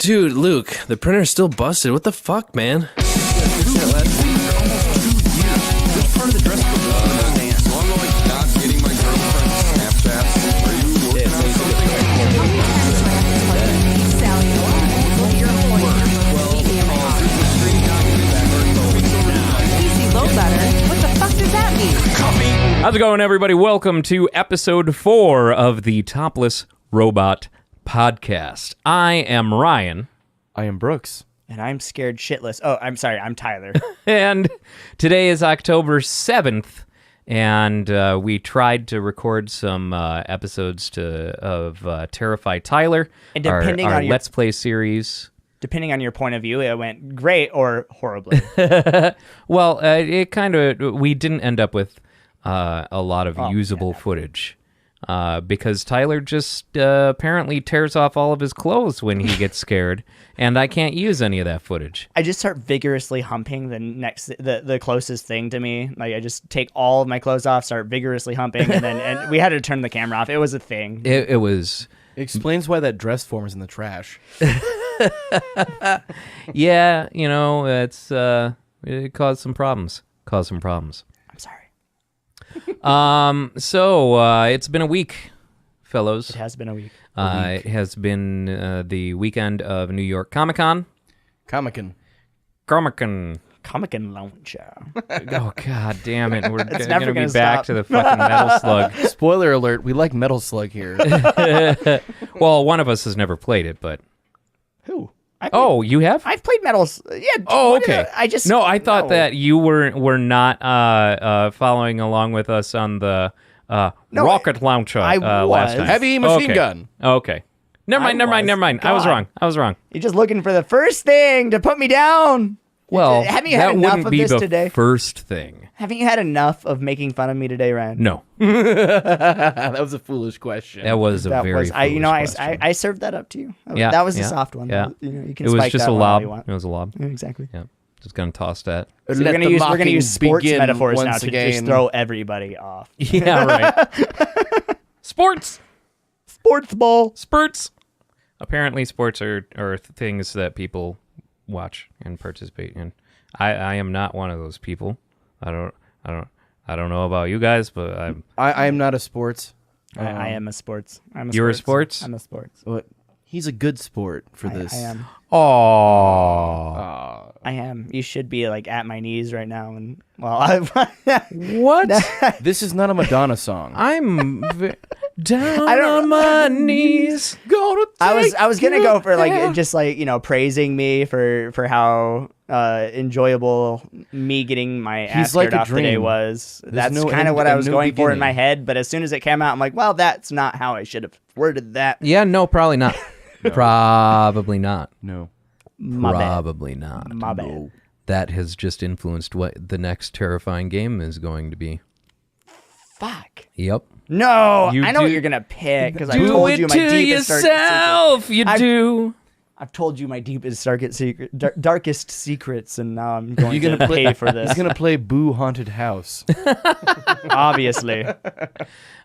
Dude, Luke, the printer's still busted. What the fuck, man? How's it going, everybody? Welcome to episode 4 of the Topless Robot Podcast. I am Ryan. I am Brooks. And I'm scared shitless. Oh, I'm sorry. I'm Tyler. And today is October 7th, and we tried to record some episodes of Terrify Tyler, And depending our on your- Let's Play series. Depending on your point of view, it went great or horribly. Well, it kind of, we didn't end up with a lot of usable footage. Because Tyler just apparently tears off all of his clothes when he gets scared, and I can't use any of that footage. I just start vigorously humping the closest thing to me. Like I just take all of my clothes off, start vigorously humping, and we had to turn the camera off. It was a thing. It was... It explains why that dress form is in the trash. Yeah, you know, it caused some problems. I'm sorry. So it's been a week, fellows. It has been a week. It has been the weekend of New York Comic-Con. Comic-Con. Comic and launcher. Oh, god damn it. We're It's going never to be gonna back stop. to the fucking Metal Slug. Spoiler alert, we like Metal Slug here. Well, one of us has never played it, but... Who? Oh, you have? I've played Metals. Yeah. Oh, what did okay. I just No, I thought no. that you were not following along with us on the rocket launcher I last was. time. Heavy machine Okay. gun. Okay. Never mind. I was God. wrong. You're just looking for the first thing to put me down. Well, Haven't you had that enough wouldn't of be this the today? first thing. Haven't you had enough of making fun of me today, Ryan? No, That was a foolish question. that was a very foolish question. I served that up to you. Yeah, that was a yeah, soft one. yeah. You can it was spike just that a one all lob. you want. It was a lob. Yeah, exactly. Yeah, just gonna toss that. So Let we're gonna the use sports mocking metaphors begin now once to again. just throw everybody off. Yeah, right. Sports. Sports ball. Spurts. Apparently, sports are things that people watch and participate in. I am not one of those people. I don't know about you guys, but I am not a sports. I am a sports. You're a sports? I'm a sports. But he's a good sport for this. I am. Oh. I am. You should be like at my knees right now, and well, What? This is not a Madonna song. I'm down I don't- on my knees. I was gonna go for like just like praising me for how enjoyable me getting my ass like scared a off today dream. was. There's That's no kind of end what I and was no going for in beginning. my head. But as soon as it came out, I'm like, well, that's not how I should have worded that. Yeah, no, probably not. Probably not. No. My bad. Probably not. My bad. That has just influenced what the next terrifying game is going to be. Fuck. Yep. No, You I know what do- you're gonna pick because I Do told it you my to deepest darkest secret. yourself. You do. I've told you my deepest darkest secrets, and now I'm going You're to gonna play. pay for this. He's gonna play Boo Haunted House. Obviously.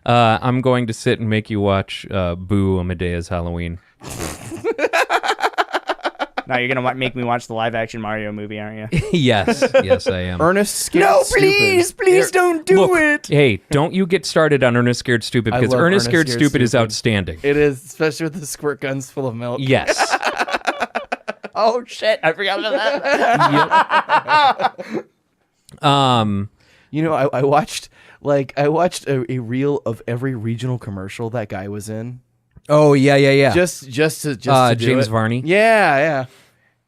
I'm going to sit and make you watch Boo A Medea's Halloween. Now you're gonna make me watch the live action Mario movie, aren't you? Yes, I am. Ernest Scared No, Stupid. please don't do Look, it. hey, don't you get started on Ernest Scared Stupid, I because love Ernest Scared Scared Stupid is Stupid. outstanding. It is, especially with the squirt guns full of milk. Yes. Oh shit, I forgot about that. You know, I watched a reel of every regional commercial that guy was in. Oh, yeah. Just to do James it. Varney? Yeah.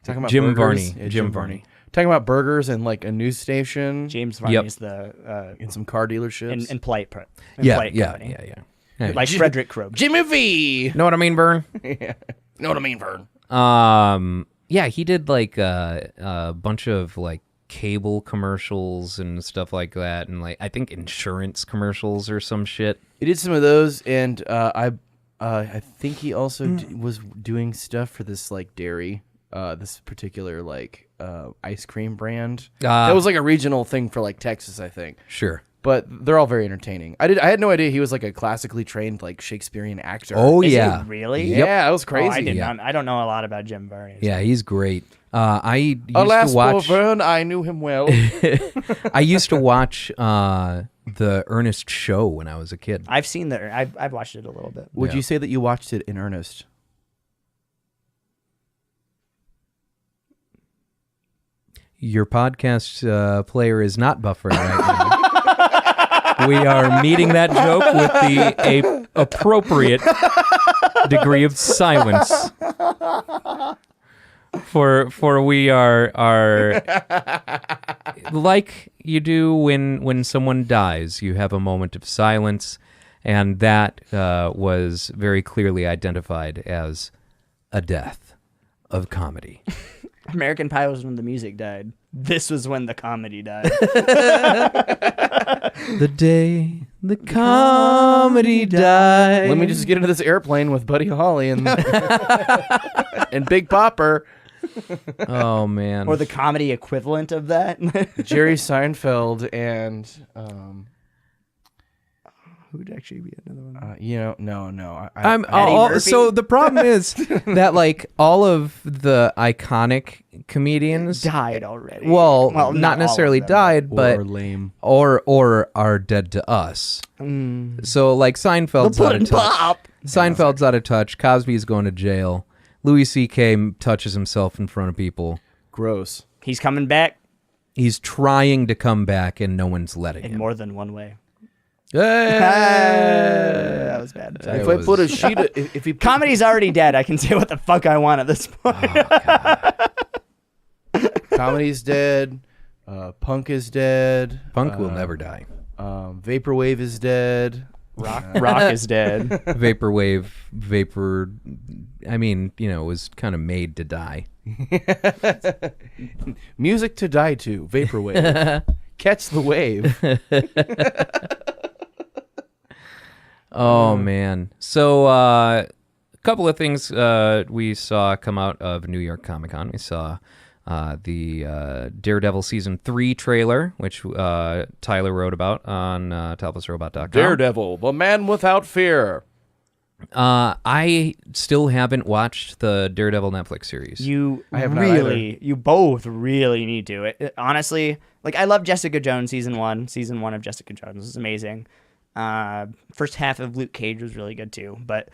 Talking about Jim burgers. Varney. Yeah, Jim Varney. Talking about burgers and like a news station James Varney's the and some car dealerships. in polite company. Yeah. Like Frederick Kroger. Jimmy V. Know what I mean, Vern? Know what I mean, Vern? Yeah, he did like a bunch of like cable commercials and stuff like that, and like I think insurance commercials or some shit. He did some of those, and I think he also was doing stuff for this like dairy, this particular like ice cream brand. That was like a regional thing for like Texas, I think. Sure. But they're all very entertaining. I had no idea he was like a classically trained like Shakespearean actor. Oh Is yeah, he really? yeah, that was Oh, crazy. I did not. I don't know a lot about Jim Varney. yeah, he's great. I used Alas, to watch. poor Vern, I knew him well. I used to watch the Ernest Show when I was a kid. I've seen I've watched it a little bit. Would you say that you watched it in earnest? Your podcast player is not buffering right now. We are meeting that joke with the appropriate degree of silence. For we are like you do when someone dies, you have a moment of silence, and that was very clearly identified as a death of comedy. American Pie was when the music died. This was when the comedy died. The day the comedy died. Let me just get into this airplane with Buddy Holly and and Big Popper. Oh man. Or the comedy equivalent of that. Jerry Seinfeld and Who'd actually be another one? no. Eddie Murphy? So the problem is that like all of the iconic comedians Died already. well all not of necessarily them. died, but or lame. or are dead to us. So like Seinfeld's out of touch. Pop. Seinfeld's out of touch. Cosby's going to jail. Louis C.K. touches himself in front of people. Gross. He's coming back He's trying to come back, and no one's letting in him. more than one way. Hey! That was bad. Sorry. If I put a sheet, if he Comedy's already dead. I can say what the fuck I want at this point. comedy's dead, punk is dead, Punk will never die. vaporwave is dead. Rock is dead. Vaporwave, vapor. I mean, was kind of made to die. Music to die to, vaporwave. Catch the wave. Oh man! So a couple of things we saw come out of New York Comic Con. We saw the Daredevil season 3 trailer, which Tyler wrote about on toplessrobot.com. Daredevil, the man without fear. I still haven't watched the Daredevil Netflix series. You have not you both really need to. Honestly, like I love Jessica Jones season 1. Season 1 of Jessica Jones was amazing. First half of Luke Cage was really good too, but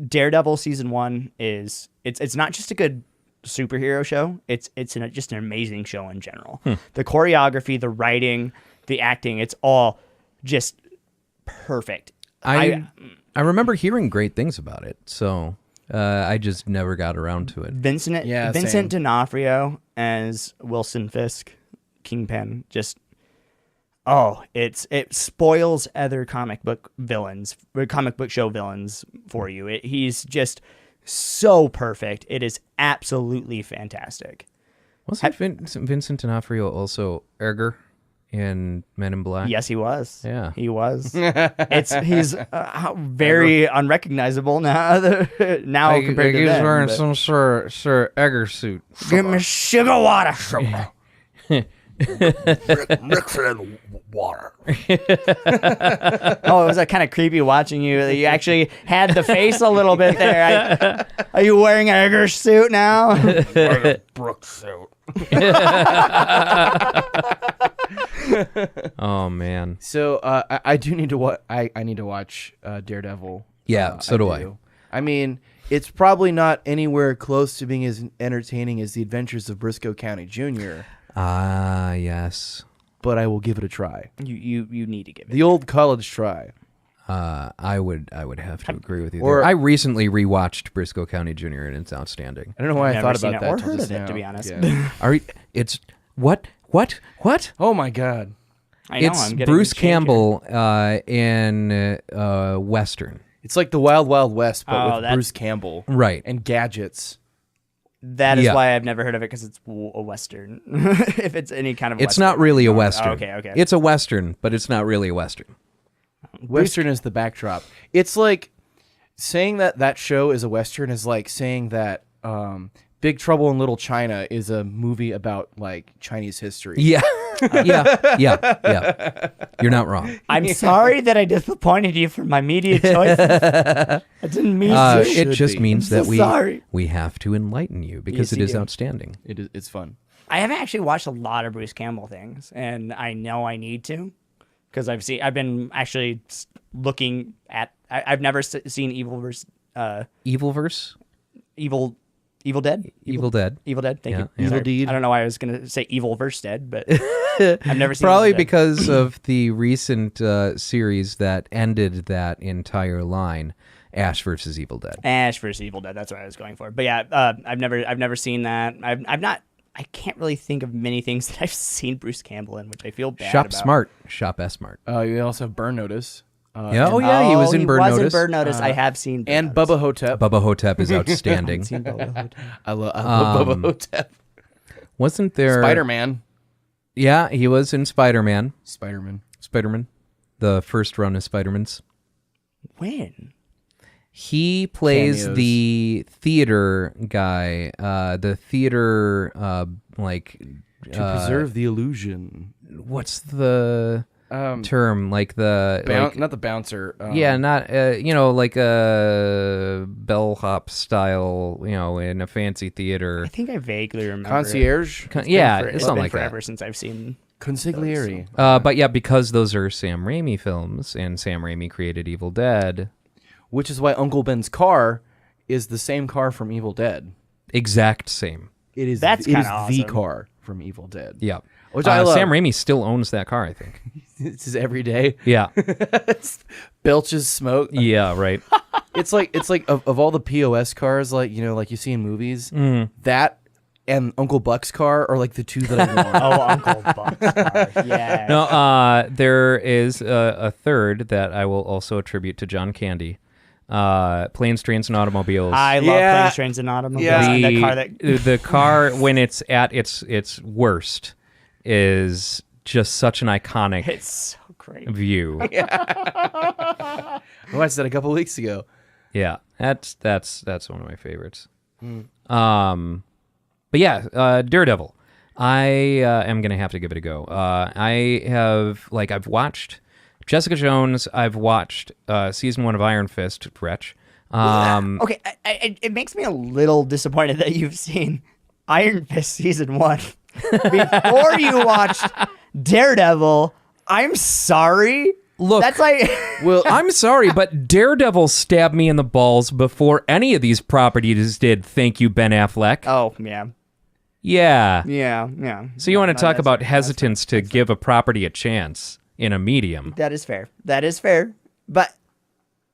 Daredevil season 1 is it's not just a good superhero show. It's just an amazing show in general. The choreography, the writing, the acting, it's all just perfect. I remember hearing great things about it, so I just never got around to it. Vincent D'Onofrio as Wilson Fisk, Kingpin, just it spoils other comic book show villains for you. He's just so perfect. It is absolutely fantastic. Wasn't Vincent D'Onofrio also Erger in Men in Black? Yes, he was. Yeah. He was. He's very unrecognizable now. Now compared to he's then. wearing but- some sort of Egger suit. Give me sugar water. Rickford water. Oh, it was kind of creepy watching you. You actually had the face a little bit there. Are you wearing an Egger suit now? Brooks suit. Oh man. So I do need to watch. I need to watch Daredevil. Yeah, so do I. I mean, it's probably not anywhere close to being as entertaining as The Adventures of Briscoe County Jr. Ah, yes. But I will give it a try. You need to give it. The old college try. I would have to agree with you. Or- there. I recently rewatched Briscoe County Jr. and it's outstanding. I don't know why I Never thought seen about it that or till heard just of it, now. to be honest. Yeah. It's what? Oh my god. I know, It's I'm getting Bruce the change here. Campbell in Western. It's like the Wild Wild West, but Oh, with that- Bruce Campbell Right. and gadgets. That is Yeah. why I've never heard of it, because it's a Western. If it's any kind of It's Western. not really a Western. Oh, okay. It's a Western, but it's not really a Western. Western is the backdrop. It's like saying that show is a Western is like saying that Big Trouble in Little China is a movie about like Chinese history. Yeah. Yeah. You're not wrong. I'm sorry that I disappointed you for my media choices. I didn't mean to. It just means I'm that so sorry. we have to enlighten you because Yes, it you is do. outstanding. It's fun. I haven't actually watched a lot of Bruce Campbell things, and I know I need to because I've been actually looking at. I've never seen Evilverse. Evilverse? Evil Dead. Evil Dead. Evil Dead. Thank Yeah, you. yeah. Evil Sorry. Deed. I don't know why I was gonna say Evilverse Dead, but I've never seen. Probably Evil Dead. because of the recent series that ended that entire line, Ash versus Evil Dead. Ash versus Evil Dead. That's what I was going for. But yeah, I've never seen that. I've not. I can't really think of many things that I've seen Bruce Campbell in, which I feel bad Shop about. Smart. Shop S Smart. You also have Burn Notice. Yeah, he was in Bird Notice. Bird Notice. I have seen Bird And Notice. Bubba Hotep. Bubba Hotep is outstanding. I love Bubba Hotep. Wasn't there... Spider-Man. Yeah, he was in Spider-Man. Spider-Man. The first run of Spider-Man's. When? He plays Cameos. the theater guy. The theater, like... To preserve the illusion. What's the term? Like the... like, Not the bouncer. yeah, not like a bellhop style, in a fancy theater. I think I vaguely remember. Concierge. Yeah, It's something been like forever that. since I've seen. Consigliere. But yeah, because those are Sam Raimi films, and Sam Raimi created Evil Dead. Which is why Uncle Ben's car is the same car from Evil Dead. Exact same. It is. That's it is kinda the awesome. car from Evil Dead. Yeah. Which I love. Sam Raimi still owns that car, I think. It's his everyday. Yeah. Belches smoke. Yeah, right. It's like of all the POS cars, like you see in movies, that and Uncle Buck's car are like the two that I want. Oh, Uncle Buck. Yeah. No, there is a third that I will also attribute to John Candy. Planes, Trains, and Automobiles. I love Yeah. Planes, Trains, and Automobiles. Yeah. And the car that the car when it's at its worst is just such an iconic it's so great. view. I watched that a couple weeks ago. Yeah, that's one of my favorites. But yeah, Daredevil. I am gonna have to give it a go. I've watched Jessica Jones. I've watched season 1 of Iron Fist. Wretch. Okay, it makes me a little disappointed that you've seen Iron Fist season 1 before you watched Daredevil. I'm sorry. Look, That's like Well, I'm sorry, but Daredevil stabbed me in the balls before any of these properties did. Thank you, Ben Affleck. oh yeah, Yeah. So you want to talk that's- about hesitance to give a property a chance in a medium? that is fair. That is fair. But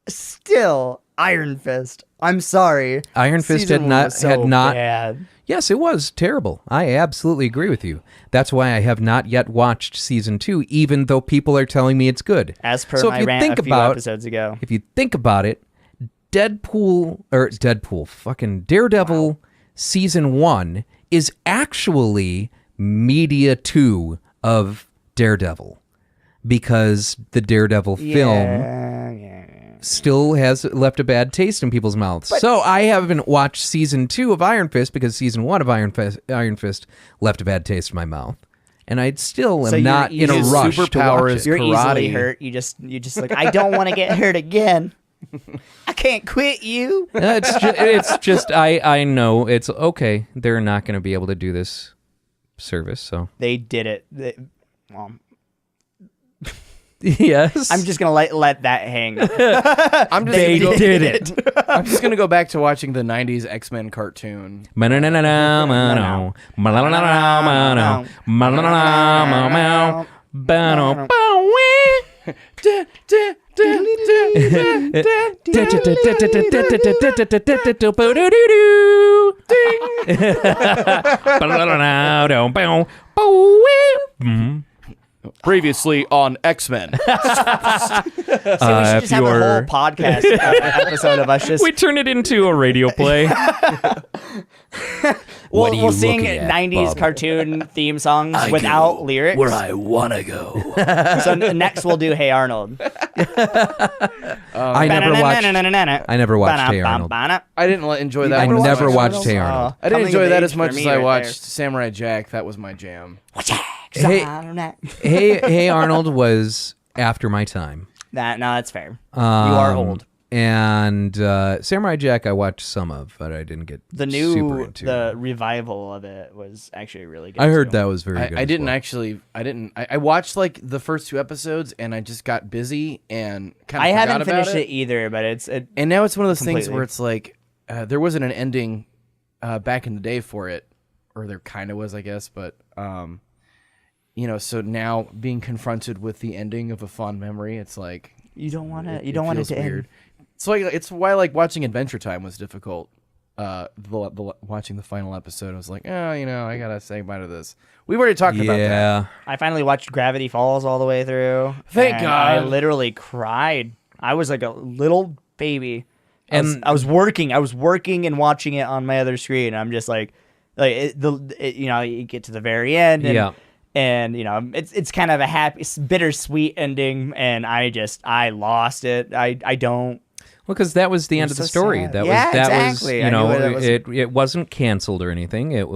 still, Iron Fist. I'm sorry. Iron Fist Season had one not was so had not. bad. Yes, it was terrible. I absolutely agree with you. That's why I have not yet watched season 2, even though people are telling me it's good. As per So if my you rant think a few about- episodes ago. If you think about it, fucking Daredevil season 1 is actually media 2 of Daredevil, because the Daredevil film Yeah. still has left a bad taste in people's mouths. So I haven't watched season 2 of Iron Fist because season 1 of Iron Fist left a bad taste in my mouth, and I still am So you're not in a his rush to superpower watch is it. You're easily karate. hurt. You just like, I don't want to get hurt again. I can't quit you. It's just I know it's okay. They're not going to be able to do this service, so They did it. yes, I'm just gonna let that hang. I'm just They gonna go, did it. I'm just gonna go back to watching the '90s X-Men cartoon. Previously on X-Men. So we should just have a whole podcast episode of us just. We turn it into a radio play. What are you we'll sing looking at, 90s Bob? cartoon theme songs without lyrics. I wanna go. So next we'll do Hey Arnold. I never watched Hey Arnold. I didn't enjoy that. I one as never much. watched Hey Arnold. I didn't Coming enjoy of that age as much for as me I right watched there. Samurai Jack. That was my jam. Hey Arnold was after my time. That's fair. You are old. And Samurai Jack I watched some of, but I didn't get super into. The revival of it was actually really good. I heard that was very good. I watched like the first 2 episodes and I just got busy and kind of I forgot haven't about finished it either, but and now it's one of those things completely. where it's like there wasn't an ending back in the day for it, or there kind of was, I guess, but so now being confronted with the ending of a fond memory, it's like you don't want it to weird. end. So it's why like watching Adventure Time was difficult. Watching the final episode, I was like, I gotta say goodbye to this. We've already talked about that. Yeah. I finally watched Gravity Falls all the way through. Thank and God. I literally cried. I was like a little baby. And I was working and watching it on my other screen. I'm just like you get to the very end. And, yeah. And it's kind of a happy, bittersweet ending, and I lost it. I don't. Well, because that was the end of the story. Sad. That Exactly. was it wasn't canceled or anything. It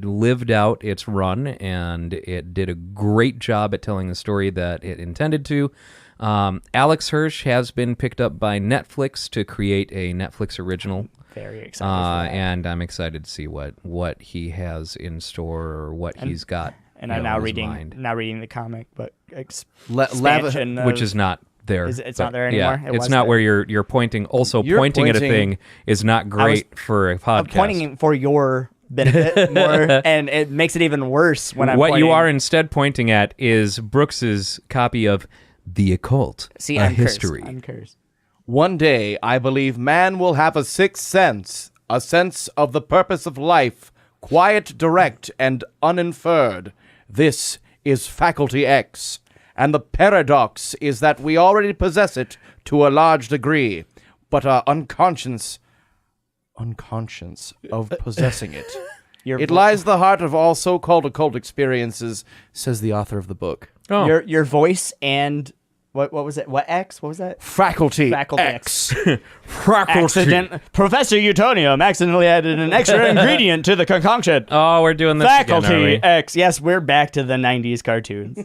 lived out its run, and it did a great job at telling the story that it intended to. Alex Hirsch has been picked up by Netflix to create a Netflix original. Very excited for that. And I'm excited to see what he has in store or what he's got. And I'm now in his reading mind. the comic book expansion, which is not there. It's not there anymore. Yeah, it's not where you're pointing. Also, pointing at a thing is not great for a podcast. I'm pointing for your benefit more, and it makes it even worse when I'm What pointing. you are instead pointing at is Brooks's copy of The Occult, See, a I'm history. Cursed. I'm cursed. One day, I believe man will have a sixth sense, a sense of the purpose of life, quiet, direct, and uninferred. This is Faculty X, and the paradox is that we already possess it to a large degree, but are unconscious of possessing it. It lies the heart of all so-called occult experiences, says the author of the book. Oh. Your voice and what was it? What X? What was that? Faculty X. Professor Utonium accidentally added an extra ingredient to the concoction. Oh, we're doing this Faculty again, are we? X. Yes, we're back to the 90s cartoons.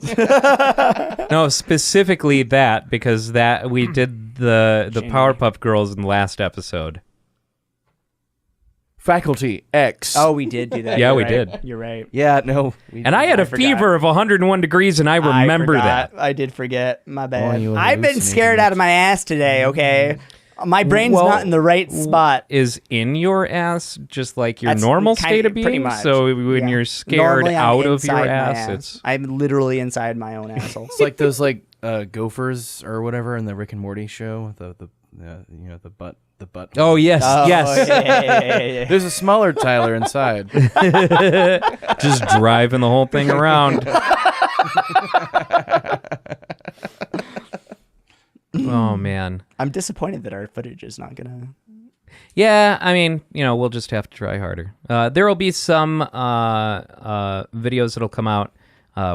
No, specifically that, because that we did the Powerpuff Girls in the last episode. Faculty X. Oh, we did do that. Yeah, You're we right. did. You're right. Yeah, no. And I had a fever of 101 degrees, and I remember that. I did forget. My bad. you were I've been scared hallucinating. out of my ass today, okay? My brain's not in the right spot. Is in your ass just like your That's normal kind- state of being? pretty much. So when Yeah. you're scared Normally, I'm out of your inside my ass, I'm literally inside my own asshole. It's like those gophers or whatever in the Rick and Morty show. The butt. Oh, yes, yes. Yeah. There's a smaller Tyler inside. Just driving the whole thing around. Oh, man. I'm disappointed that our footage is not gonna. Yeah, I mean, we'll just have to try harder. There will be some videos that'll come out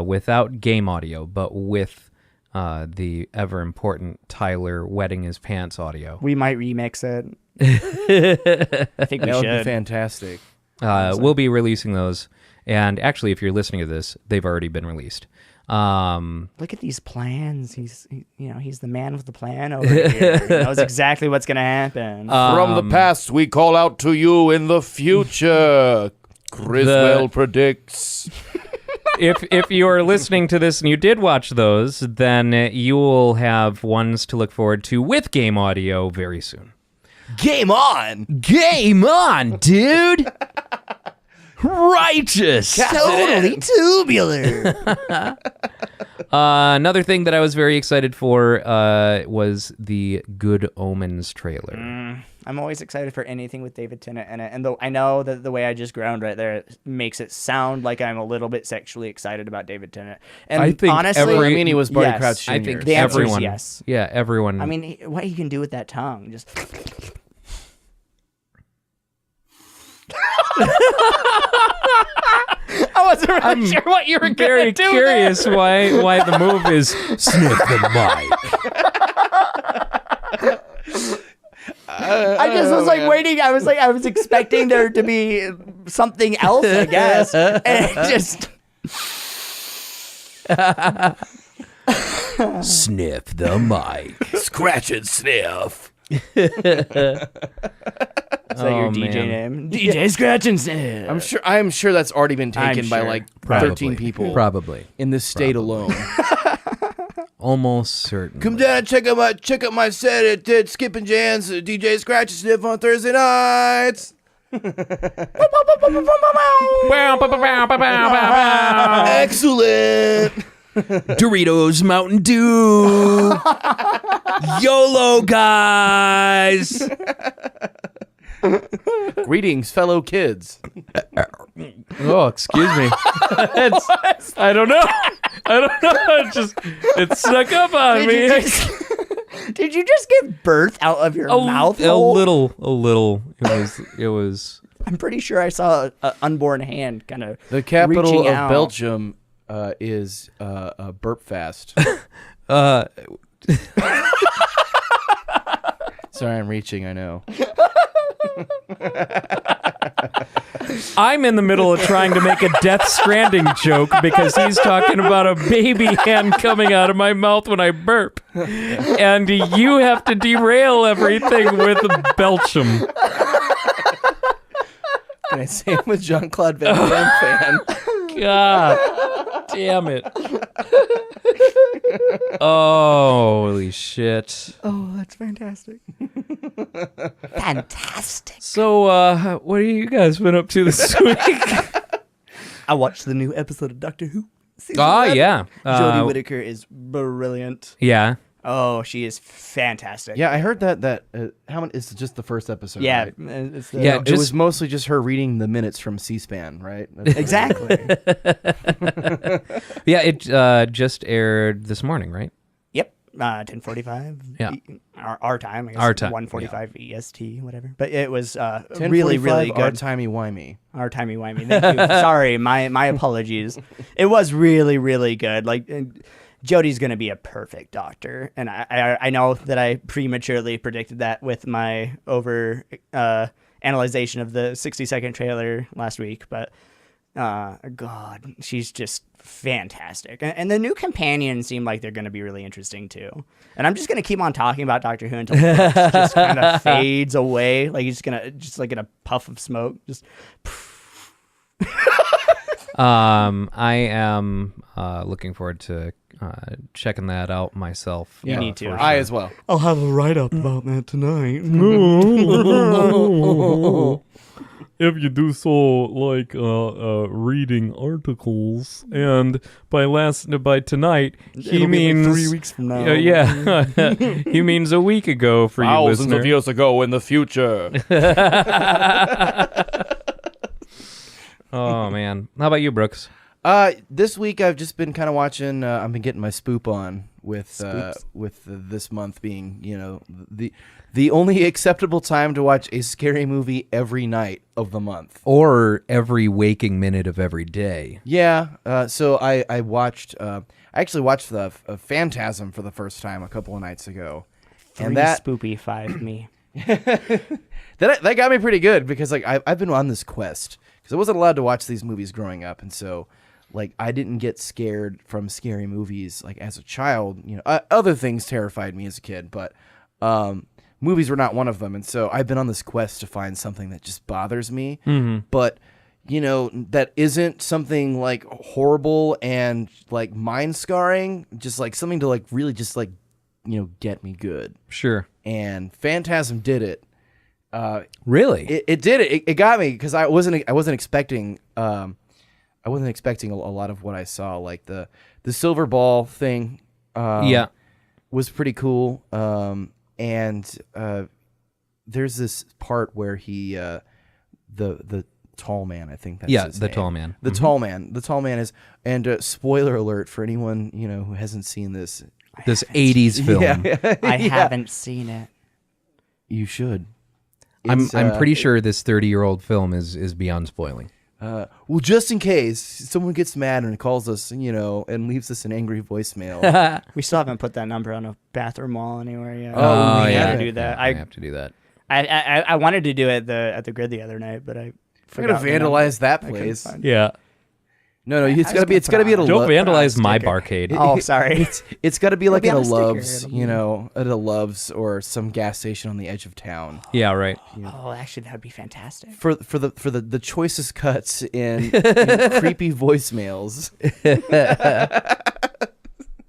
without game audio, but with the ever important Tyler wetting his pants audio. We might remix it. I think we That would be should. fantastic. We'll be releasing those. And actually, if you're listening to this, they've already been released. Look at these plans. He's the man with the plan over here. He knows exactly what's gonna happen. From the past, we call out to you in the future. Criswell predicts. If you are listening to this and you did watch those, then you will have ones to look forward to with game audio very soon. Game on! Game on, dude! Righteous! Totally tubular. Another thing that I was very excited for was the Good Omens trailer. I'm always excited for anything with David Tennant in it, and though I know that the way I just ground right there makes it sound like I'm a little bit sexually excited about David Tennant. And I think honestly, he was Barty yes. Crouch Jr. I think The answer is everyone, yes. yeah, everyone. I mean, what he can do with that tongue, just. I wasn't really sure what you were going to do. very curious why the move is sniff the mic. I just was waiting. I was expecting there to be something else, I guess, and it just. Sniff the mic. Scratch and sniff. Is that your DJ name? DJ Scratch and Sniff. I'm sure that's already been taken by sure. like Probably. 13 people Probably. in this state alone. Almost certain. Come down and check out my set at Skip and Jan's DJ Scratch and Sniff on Thursday nights. Excellent. Doritos Mountain Dew. YOLO, guys. Greetings, fellow kids. Oh, excuse me. I don't know. It snuck up on me. Did you just give birth out of your mouth A hole? little. It was. I'm pretty sure I saw an unborn hand kind of The capital reaching of out. Belgium is Burp Fast. Sorry, I'm reaching, I know. I'm in the middle of trying to make a Death Stranding joke because he's talking about a baby hand coming out of my mouth when I burp. And you have to derail everything with Belgium. Can I say I'm with Jean-Claude Van Damme fan? God damn it. Oh, holy shit. Oh, that's fantastic. Fantastic. So, what have you guys been up to this week? I watched the new episode of Doctor Who. Season Oh, 11. yeah. Jodie Whittaker is brilliant. Yeah. Oh, she is fantastic. Yeah, I heard that how many, it's just the first episode, Yeah. right? It's the, Yeah, It was mostly just her reading the minutes from C-SPAN, right? exactly. Yeah, it just aired this morning, right? Yep. 10:45. Yeah. Our time. I guess Our time, 1:45 EST, whatever. But it was 10:45 really, really our good. timey-wimey. Our timey-wimey. Thank you. Sorry, my apologies. It was really, really good. Like, Jodie's going to be a perfect doctor. And I know that I prematurely predicted that with my analyzation of the 60-second trailer last week. But, God, she's just fantastic. And the new companions seem like they're going to be really interesting, too. And I'm just going to keep on talking about Doctor Who until it just kind of fades away. Like, he's going to, just like in a puff of smoke, just... I am looking forward to checking that out myself. You need to. I as well. I'll have a write-up about that tonight. If you do so, like reading articles, and by tonight, he means 3 weeks from now. yeah, he means a week ago for you Thousands listener. of years ago in the future. Oh man, how about you, Brooks? This week I've just been kind of watching. I've been getting my spoop on with this month being, the only acceptable time to watch a scary movie every night of the month, Or every waking minute of every day. Yeah. So I watched. I actually watched the Phantasm for the first time a couple of nights ago, and that spoopy 5 me. that got me pretty good because like I've been on this quest because I wasn't allowed to watch these movies growing up, and so like I didn't get scared from scary movies like as a child. Other things terrified me as a kid, but movies were not one of them, and so I've been on this quest to find something that just bothers me, but that isn't something like horrible and like mind scarring, just like something to like really just like get me good. Sure. And Phantasm did it. Really? It did it. It got me because I wasn't expecting a lot of what I saw. Like the silver ball thing. Yeah. Was pretty cool. And there's this part where he the tall man, I think that's his the name. tall man. The tall man. The tall man is, and spoiler alert for anyone who hasn't seen this. This 80s film. I haven't seen it. You should. I'm It's, pretty sure this 30-year-old film is beyond spoiling. Well, just in case someone gets mad and calls us, and leaves us an angry voicemail. We still haven't put that number on a bathroom wall anywhere yet. Oh, we yeah. gotta do that. I have to do that. I wanted to do it at the grid the other night, but I We're gonna forgot the number. vandalize that I couldn't place. find it. Yeah. No, it's gotta be at a Don't vandalize my sticker. barcade. Oh, sorry. It's gotta be like be at a on a sticker. Love's, at a Love's or some gas station on the edge of town. Yeah, right. Oh, actually, that would be fantastic. For the choicest cuts in creepy voicemails.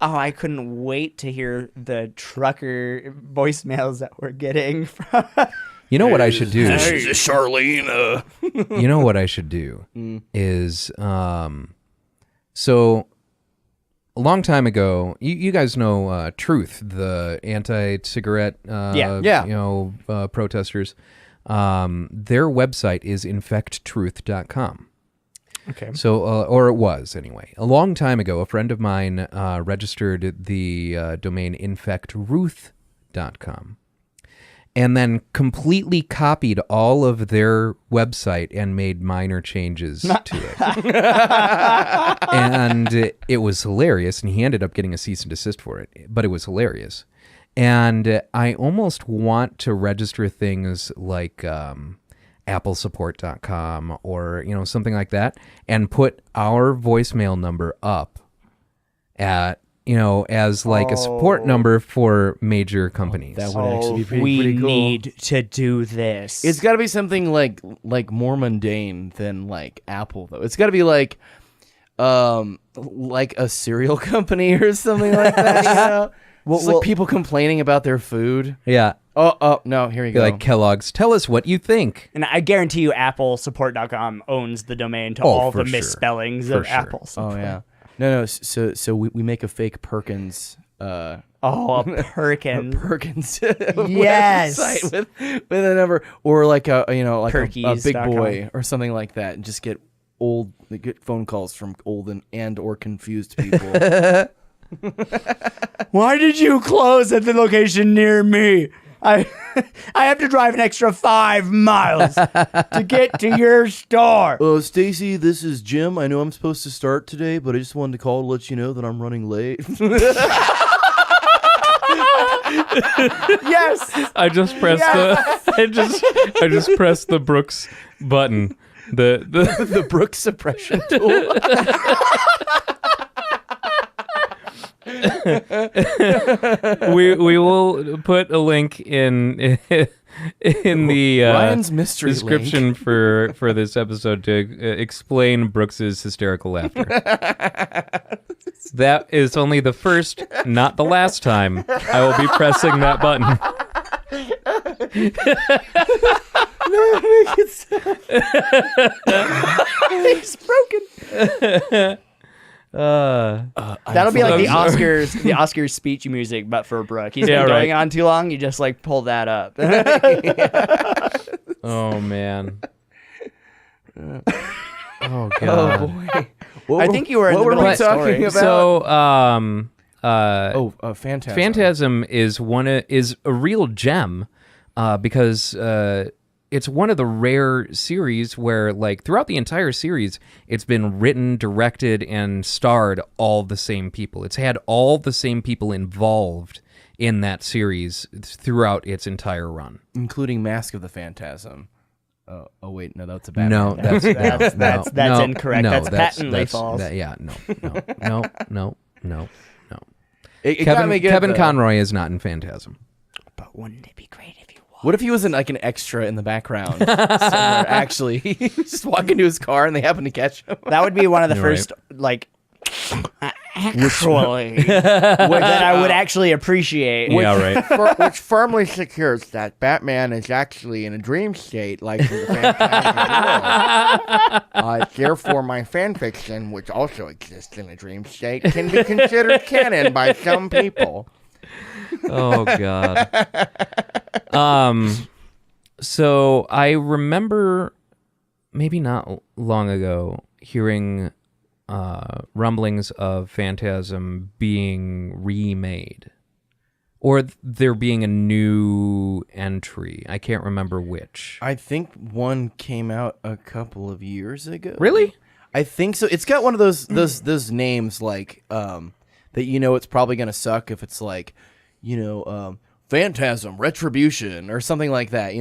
Oh, I couldn't wait to hear the trucker voicemails that we're getting from. You know what I should do? This is Charlene. You know what I should do is so a long time ago, you guys know Truth, the anti-cigarette protesters. Their website is infecttruth.com. Okay. So, or it was anyway. A long time ago, a friend of mine registered the domain infectruth.com and then completely copied all of their website and made minor changes to it. And it was hilarious, and he ended up getting a cease and desist for it, but it was hilarious. And I almost want to register things like applesupport.com or something like that, and put our voicemail number up at as like a support number for major companies. That would actually be we pretty cool. need to do this. It's got to be something like more mundane than like Apple though. It's got to be like a cereal company or something like that. It's like people complaining about their food. Yeah. Oh no, here you go. Like Kellogg's, tell us what you think. And I guarantee you AppleSupport.com owns the domain to Oh, all for the sure. misspellings For of sure. Apple Oh Support. yeah. No. So we make a fake Perkins. Oh, a Perkins. Perkins Yes. website with a number, or like a big Perkies.com. boy or something like that, and just get phone calls from old and or confused people. Why did you close at the location near me? I have to drive an extra 5 miles to get to your store. Stacy, this is Jim. I know I'm supposed to start today, but I just wanted to call to let you know that I'm running late. Yes. I just pressed I just pressed the Brooks button. The Brooks suppression tool. We will put a link in the Ryan's mystery description link. for this episode to explain Brooks's hysterical laughter. That is only the first, not the last time I will be pressing that button. It's broken. That'll be like the Oscars speech music, but for Brooke. He's been going on too long. You just like pull that up. Oh man. Oh Oh god. boy. I think you were in the What middle were we of the talking story. about? So Phantasm. Phantasm is is a real gem because it's one of the rare series where, like, throughout the entire series, it's been written, directed, and starred all the same people. It's had all the same people involved in that series throughout its entire run. Including Mask of the Phantasm. Oh wait, no, that's a bad No, one. that's incorrect. That's patently false. No. It got me good, Kevin though. Conroy is not in Phantasm. But wouldn't it be great if you was? What if he was like an extra in the background somewhere, actually? He just walk into his car and they happen to catch him. That would be one of the You're first, like, actually, that I would actually appreciate. Yeah, right. Which firmly secures that Batman is actually in a dream state, like in the Fantastic World. Therefore, my fanfiction, which also exists in a dream state, can be considered canon by some people. Oh god. So I remember maybe not long ago hearing rumblings of Phantasm being remade, or there being a new entry. I can't remember which. I think one came out a couple of years ago. Really? I think so. It's got one of those names like that. It's probably gonna suck if it's like, Phantasm Retribution or something like that.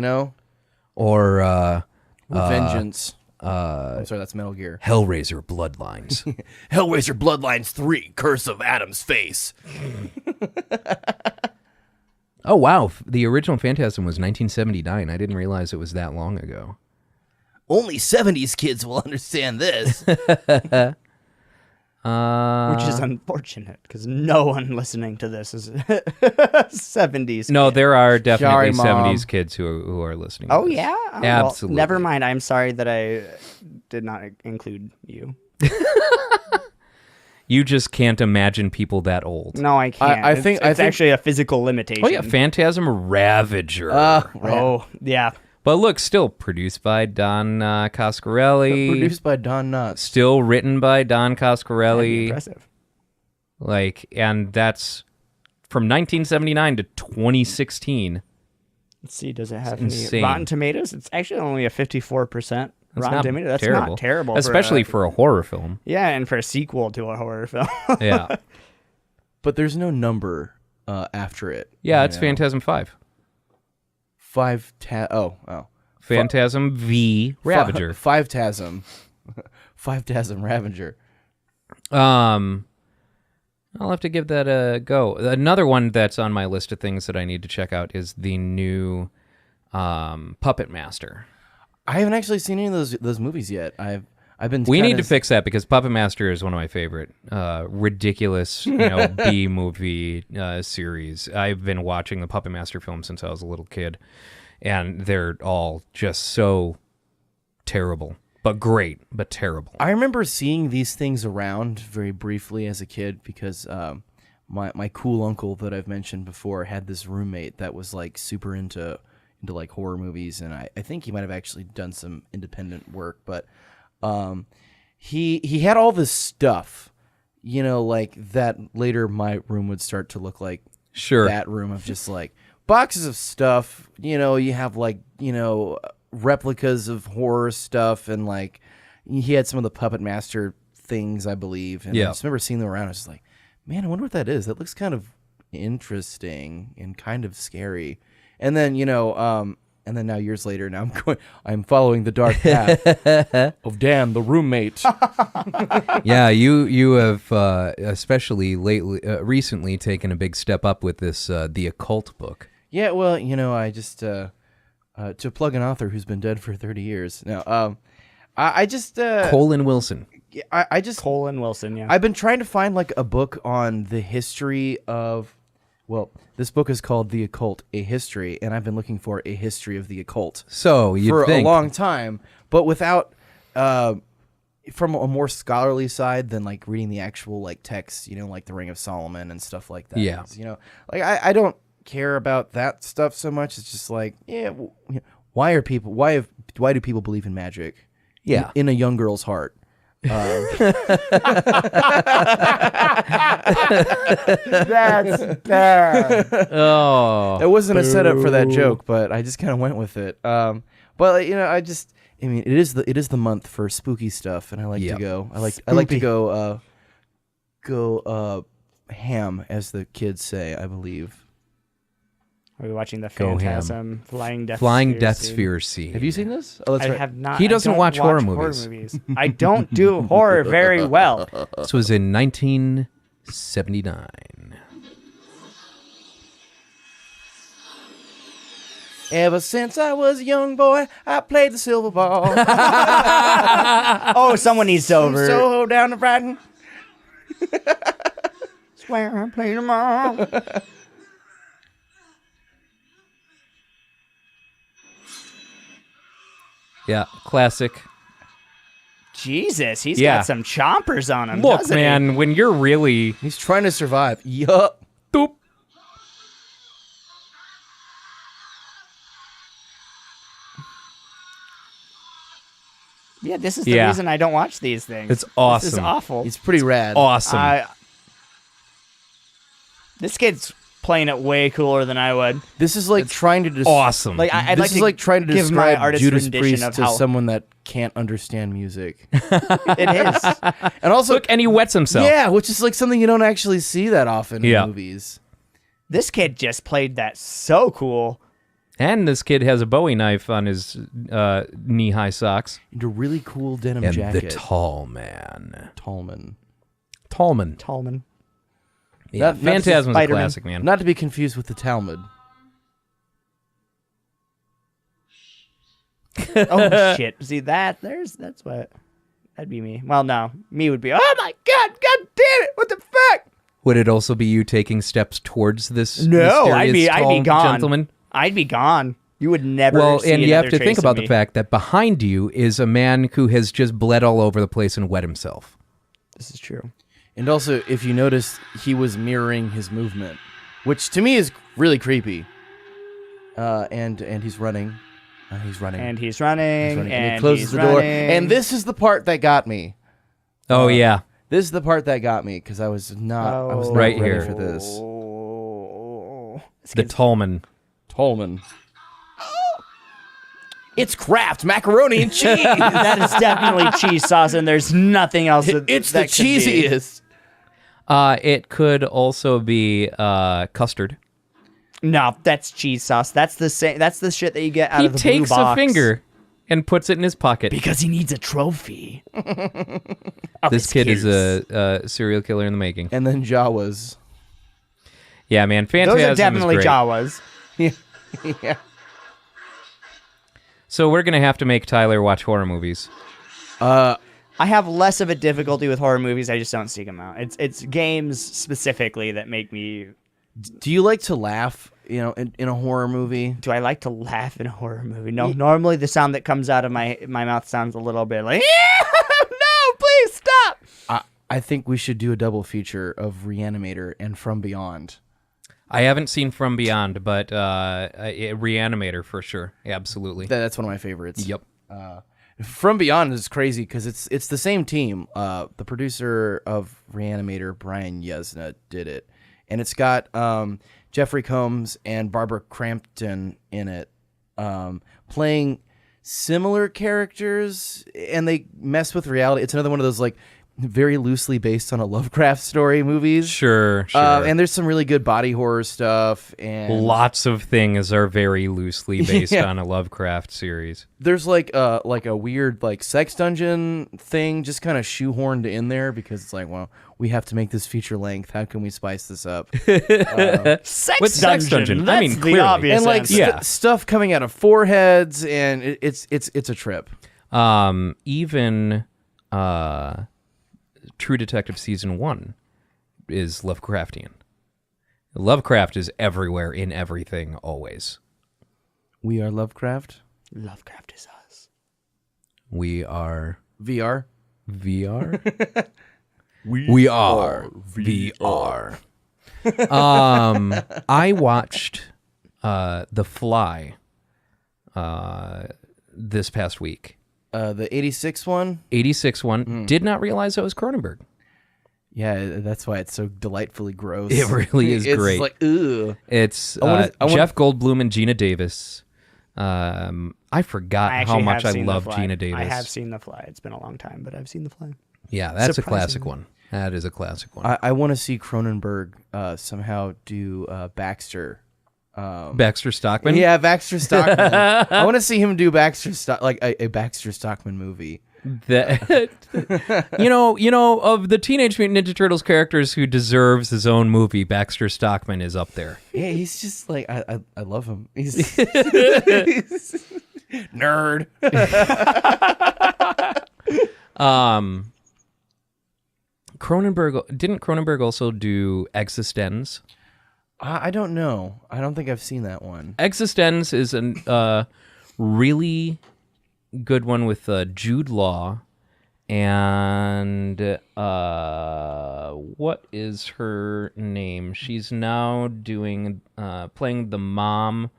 Or Vengeance. I'm sorry, that's Metal Gear. Hellraiser Bloodlines. Hellraiser Bloodlines 3, Curse of Adam's Face. Oh, wow. The original Phantasm was 1979. I didn't realize it was that long ago. Only 70s kids will understand this. Which is unfortunate because no one listening to this is 70s. No, kid. there are definitely Sorry, Mom. 70s kids who are listening. Oh to this. yeah, Oh, well, Absolutely. never mind. I'm sorry that I did not include you. You just can't imagine people that old. No, I can't. I think- it's actually a physical limitation. Oh, yeah, Phantasm Ravager. Oh yeah. But look, still produced by Don Coscarelli. Produced by Don Knotts. Still written by Don That'd be Coscarelli. impressive. And that's from 1979 to 2016. Let's see. Does it have insane. any Rotten Tomatoes? It's actually only a 54% That's Rotten not Tomatoes. That's terrible. not terrible, Especially for a horror film. yeah, and for a sequel to a horror film. Yeah. But there's no number after it. Yeah, you it's know? Phantasm 5. Oh. Phantasm v Ravager. Five Tasm. Five Tasm Ravager. I'll have to give that a go. Another one that's on my list of things that I need to check out is the new Puppet Master. I haven't actually seen any of those movies yet. I've been. We kinda need to fix that because Puppet Master is one of my favorite ridiculous, B movie series. I've been watching the Puppet Master film since I was a little kid, and they're all just so terrible, but great, but terrible. I remember seeing these things around very briefly as a kid because my cool uncle that I've mentioned before had this roommate that was like super into like horror movies, and I think he might have actually done some independent work, but he had all this stuff, like that later my room would start to look like Sure. that room of just like boxes of stuff, you have like, replicas of horror stuff, and like he had some of the Puppet Master things, I believe. And Yeah. I just remember seeing them around. I was just like, man, I wonder what that is. That looks kind of interesting and kind of scary. And then, and then now years later, now I'm following the dark path of Dan, the roommate. Yeah, you have especially recently taken a big step up with this the occult book. Yeah, well, I just to plug an author who's been dead for 30 years. Now, I just Colin Wilson. I just Colin Wilson, yeah. I've been trying to find like a book on the history of. Well, this book is called The Occult: A History, and I've been looking for a history of the occult So you'd for think a long time, but without from a more scholarly side than like reading the actual like text, like the Ring of Solomon and stuff like that. Yeah. 'Cause, like I don't care about that stuff so much. It's just like, why do people believe in magic? Yeah. in a young girl's heart. That's Oh. It wasn't a setup for that joke, but I just kind of went with it. But it is the month for spooky stuff, and I like Yep. to go. I like to go ham, as the kids say, I believe. Are we watching the Go ham. Phantasm Flying Death Flying Sphere Death scene? Sphere scene. Have you seen this? Oh, that's I right. have not. He I doesn't don't watch horror movies. I don't do horror very well. This was in 1979. Ever since I was a young boy, I played the silver ball. Oh, someone needs to over. So down to Brighton. Swear I played them all. Yeah, classic. Jesus, he's Yeah. got some chompers on him. Look, doesn't he? man, when you're really He's trying to survive. Yup. doop. Yeah, this is the Yeah. reason I don't watch these things. It's This is awesome. awful. He's pretty rad. Awesome. This kid's playing it way cooler than I would. This is like trying to awesome. Like I'd this like is to like trying to give my describe artist Judas rendition Priest of to how someone that can't understand music. it is. And also, Look, and he wets himself. yeah, which is like something you don't actually see that often Yeah. in movies. This kid just played that so cool. And this kid has a Bowie knife on his knee-high socks. And a really cool denim And jacket. the tall man. Tallman. Tallman. Yeah, Not Phantasm's a Spider-Man. classic, man. Not to be confused with the Talmud. Oh shit! See that'd be me. Well, no, me would be. Oh my god! God damn it! What the fuck? Would it also be you taking steps towards this No, mysterious I'd tall be gone. gentleman? I'd be gone. You would never. Well, see and you have another to think trace of about the me. fact that behind you is a man who has just bled all over the place and wet himself. This is true. And also, if you notice, he was mirroring his movement, which to me is really creepy. And he's running. He's running. And he's running. And he closes the door. And this is the part that got me. Oh, yeah. This is the part that got me because I was not Right ready here. for this. The Tallman. Tallman. It's Kraft macaroni and cheese. That is definitely cheese sauce, and there's nothing else. It's the that could be. cheesiest. It could also be custard. No, that's cheese sauce. That's the same. That's the shit that you get out He of the takes blue a box. finger and puts it in his pocket. Because he needs a trophy. This kid is a serial killer in the making. And then Jawas. Yeah, man. Phantasm Those are definitely is great. Jawas. Yeah. So we're going to have to make Tyler watch horror movies. I have less of a difficulty with horror movies. I just don't seek them out. It's games specifically that make me. Do you like to laugh, in a horror movie? Do I like to laugh in a horror movie? No. Normally, the sound that comes out of my mouth sounds a little bit like, no, please stop. I think we should do a double feature of Reanimator and From Beyond. I haven't seen From Beyond, but Reanimator for sure. Absolutely. That's one of my favorites. Yep. From Beyond is crazy because it's the same team. The producer of Reanimator, Brian Yesna, did it, and it's got Jeffrey Combs and Barbara Crampton in it, playing similar characters, and they mess with reality. It's another one of those like very loosely based on a Lovecraft story movies. Sure. And there's some really good body horror stuff, and Lots of things are very loosely based on a Lovecraft series. there's like a weird like sex dungeon thing just kind of shoehorned in there because it's like, well, we have to make this feature length. How can we spice this up? Sex With Sex Dungeon, I mean, That's clearly. the obvious And like answer. Yeah. stuff coming out of foreheads, and it's a trip. Even True Detective Season 1 is Lovecraftian. Lovecraft is everywhere in everything, always. We are Lovecraft. Lovecraft is us. We are VR. VR? we are VR. I watched The Fly this past week. The 86 one. 86 one. Did not realize it was Cronenberg. Yeah, that's why it's so delightfully gross. It really is it's great. Like, ugh. It's I wanna- Jeff Goldblum and Gina Davis. I forgot I how actually much have I seen The love Fly. Gina Davis. I have seen The Fly. It's been a long time, but I've seen The Fly. Yeah, that's a classic Surprisingly. one. That is a classic one. I want to see Cronenberg somehow do Baxter. Baxter Stockman. Yeah, Baxter Stockman. I want to see him do a Baxter Stockman movie. That you know, of the Teenage Mutant Ninja Turtles characters who deserves his own movie, Baxter Stockman is up there. Yeah, he's just like I love him. He's nerd. Didn't Cronenberg also do eXistenZ? I don't know. I don't think I've seen that one. eXistenZ is a really good one with Jude Law and what is her name? She's now doing playing the mom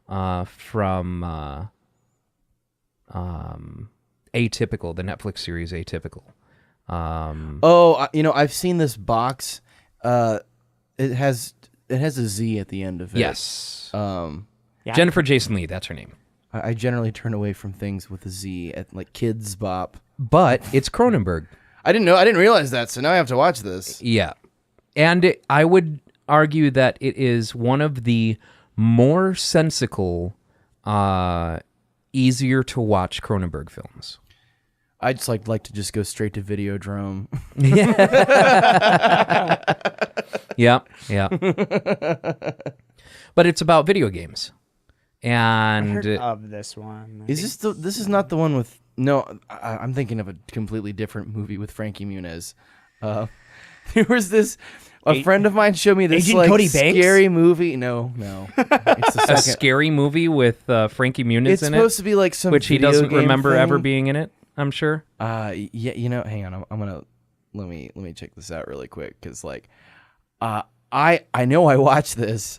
from Atypical, the Netflix series Atypical. I've seen this box. It has a Z at the end of it. Yes. Yeah. Jennifer Jason Leigh, that's her name. I generally turn away from things with a Z at like Kids Bop. But it's Cronenberg. I didn't realize that, so now I have to watch this. Yeah. And I would argue that it is one of the more sensical easier to watch Cronenberg films. I just like to just go straight to Videodrome. Yeah. But it's about video games. I And heard of this one. This is not the one with I'm thinking of a completely different movie with Frankie Muniz. There was this a friend of mine showed me this Agent like Cody Banks? scary movie. No, it's the a second. scary movie with Frankie Muniz It's in supposed it, to be like some which he video doesn't game remember thing. ever being in it, I'm sure. Yeah, hang on. I'm gonna let me check this out really quick because like, I know I watched this.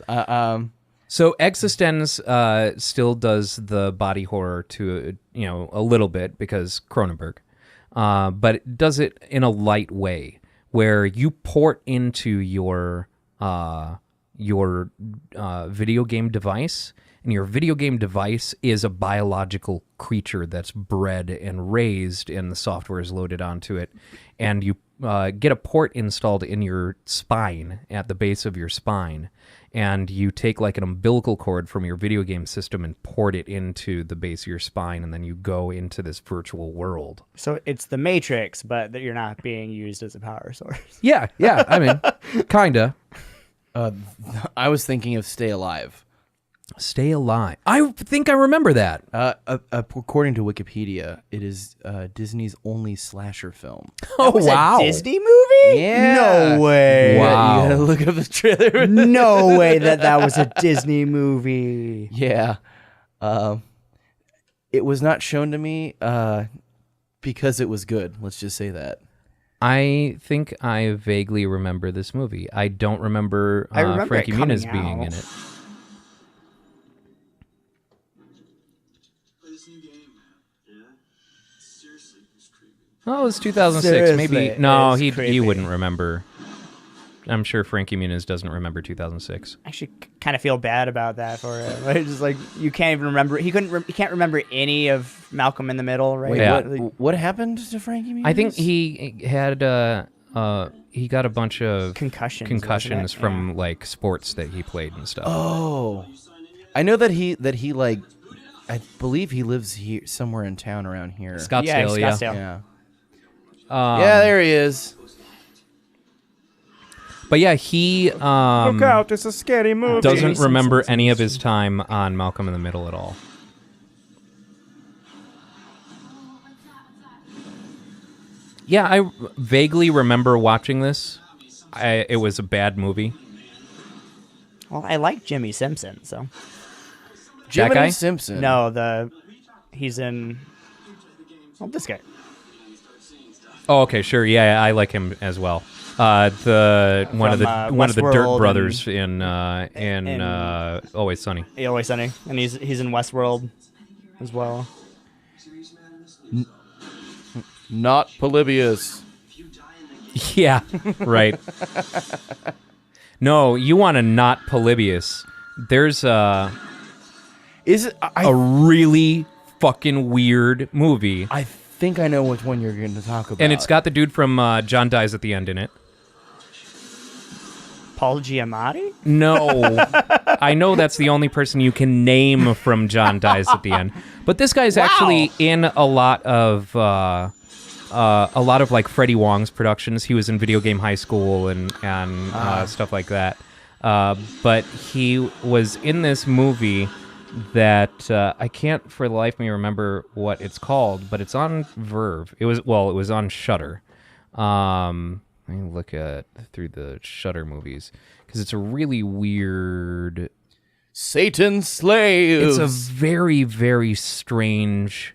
So eXistenZ still does the body horror to a little bit because Cronenberg, but it does it in a light way where you port into your video game device, and your video game device is a biological creature that's bred and raised, and the software is loaded onto it, and you get a port installed in your spine, at the base of your spine, and you take like an umbilical cord from your video game system and port it into the base of your spine, and then you go into this virtual world. So it's the Matrix, but that you're not being used as a power source. Yeah, I mean, kinda. I was thinking of Stay Alive. Stay Alive. I think I remember that. According to Wikipedia, it is Disney's only slasher film. Oh, Was wow. a Disney movie? Yeah. No way. Wow. You gotta look up the trailer. No way that was a Disney movie. Yeah. It was not shown to me because it was good. Let's just say that. I think I vaguely remember this movie. I don't remember, I remember Frankie it coming Muniz being in out. it. Oh, it was 2006. Seriously, Maybe no, it's he creepy. wouldn't remember. I'm sure Frankie Muniz doesn't remember 2006. I actually kind of feel bad about that for him. Like, just like you can't even remember. He can't remember any of Malcolm in the Middle, right? Wait, Yeah. what happened to Frankie Muniz? I think he had he got a bunch of Concussions, wasn't it? from like sports that he played and stuff. Oh, I know that he like, I believe he lives here somewhere in town around here. Scottsdale, yeah. Scottsdale. Yeah. Um, Yeah, there he is. But yeah, he Look out! It's a scary movie. doesn't remember any of his time on Malcolm in the Middle at all. Yeah, I vaguely remember watching this. It was a bad movie. Well, I like Jimmy Simpson, so That guy? Jiminy Simpson. no, he's in. Oh, this guy. Oh, okay, sure. Yeah, I like him as well. One of the Westworld Dirt brothers in Always Sunny. Always Sunny, and he's in Westworld as well. Not Polybius. Yeah, right. No, you want to not Polybius. There's Is it? a really fucking weird movie, I think I know which one you're going to talk about. and it's got the dude from John Dies at the End in it. Paul Giamatti. No, I know that's the only person you can name from John Dies at the End, but this guy's actually in a lot of like Freddie Wong's productions. He was in Video Game High School and stuff like that. But he was in this movie that I can't for the life of me remember what it's called, but it's on Verve. It was on Shudder. Let me look through the Shudder movies because it's a really weird. Satan's Slaves. It's a very, very strange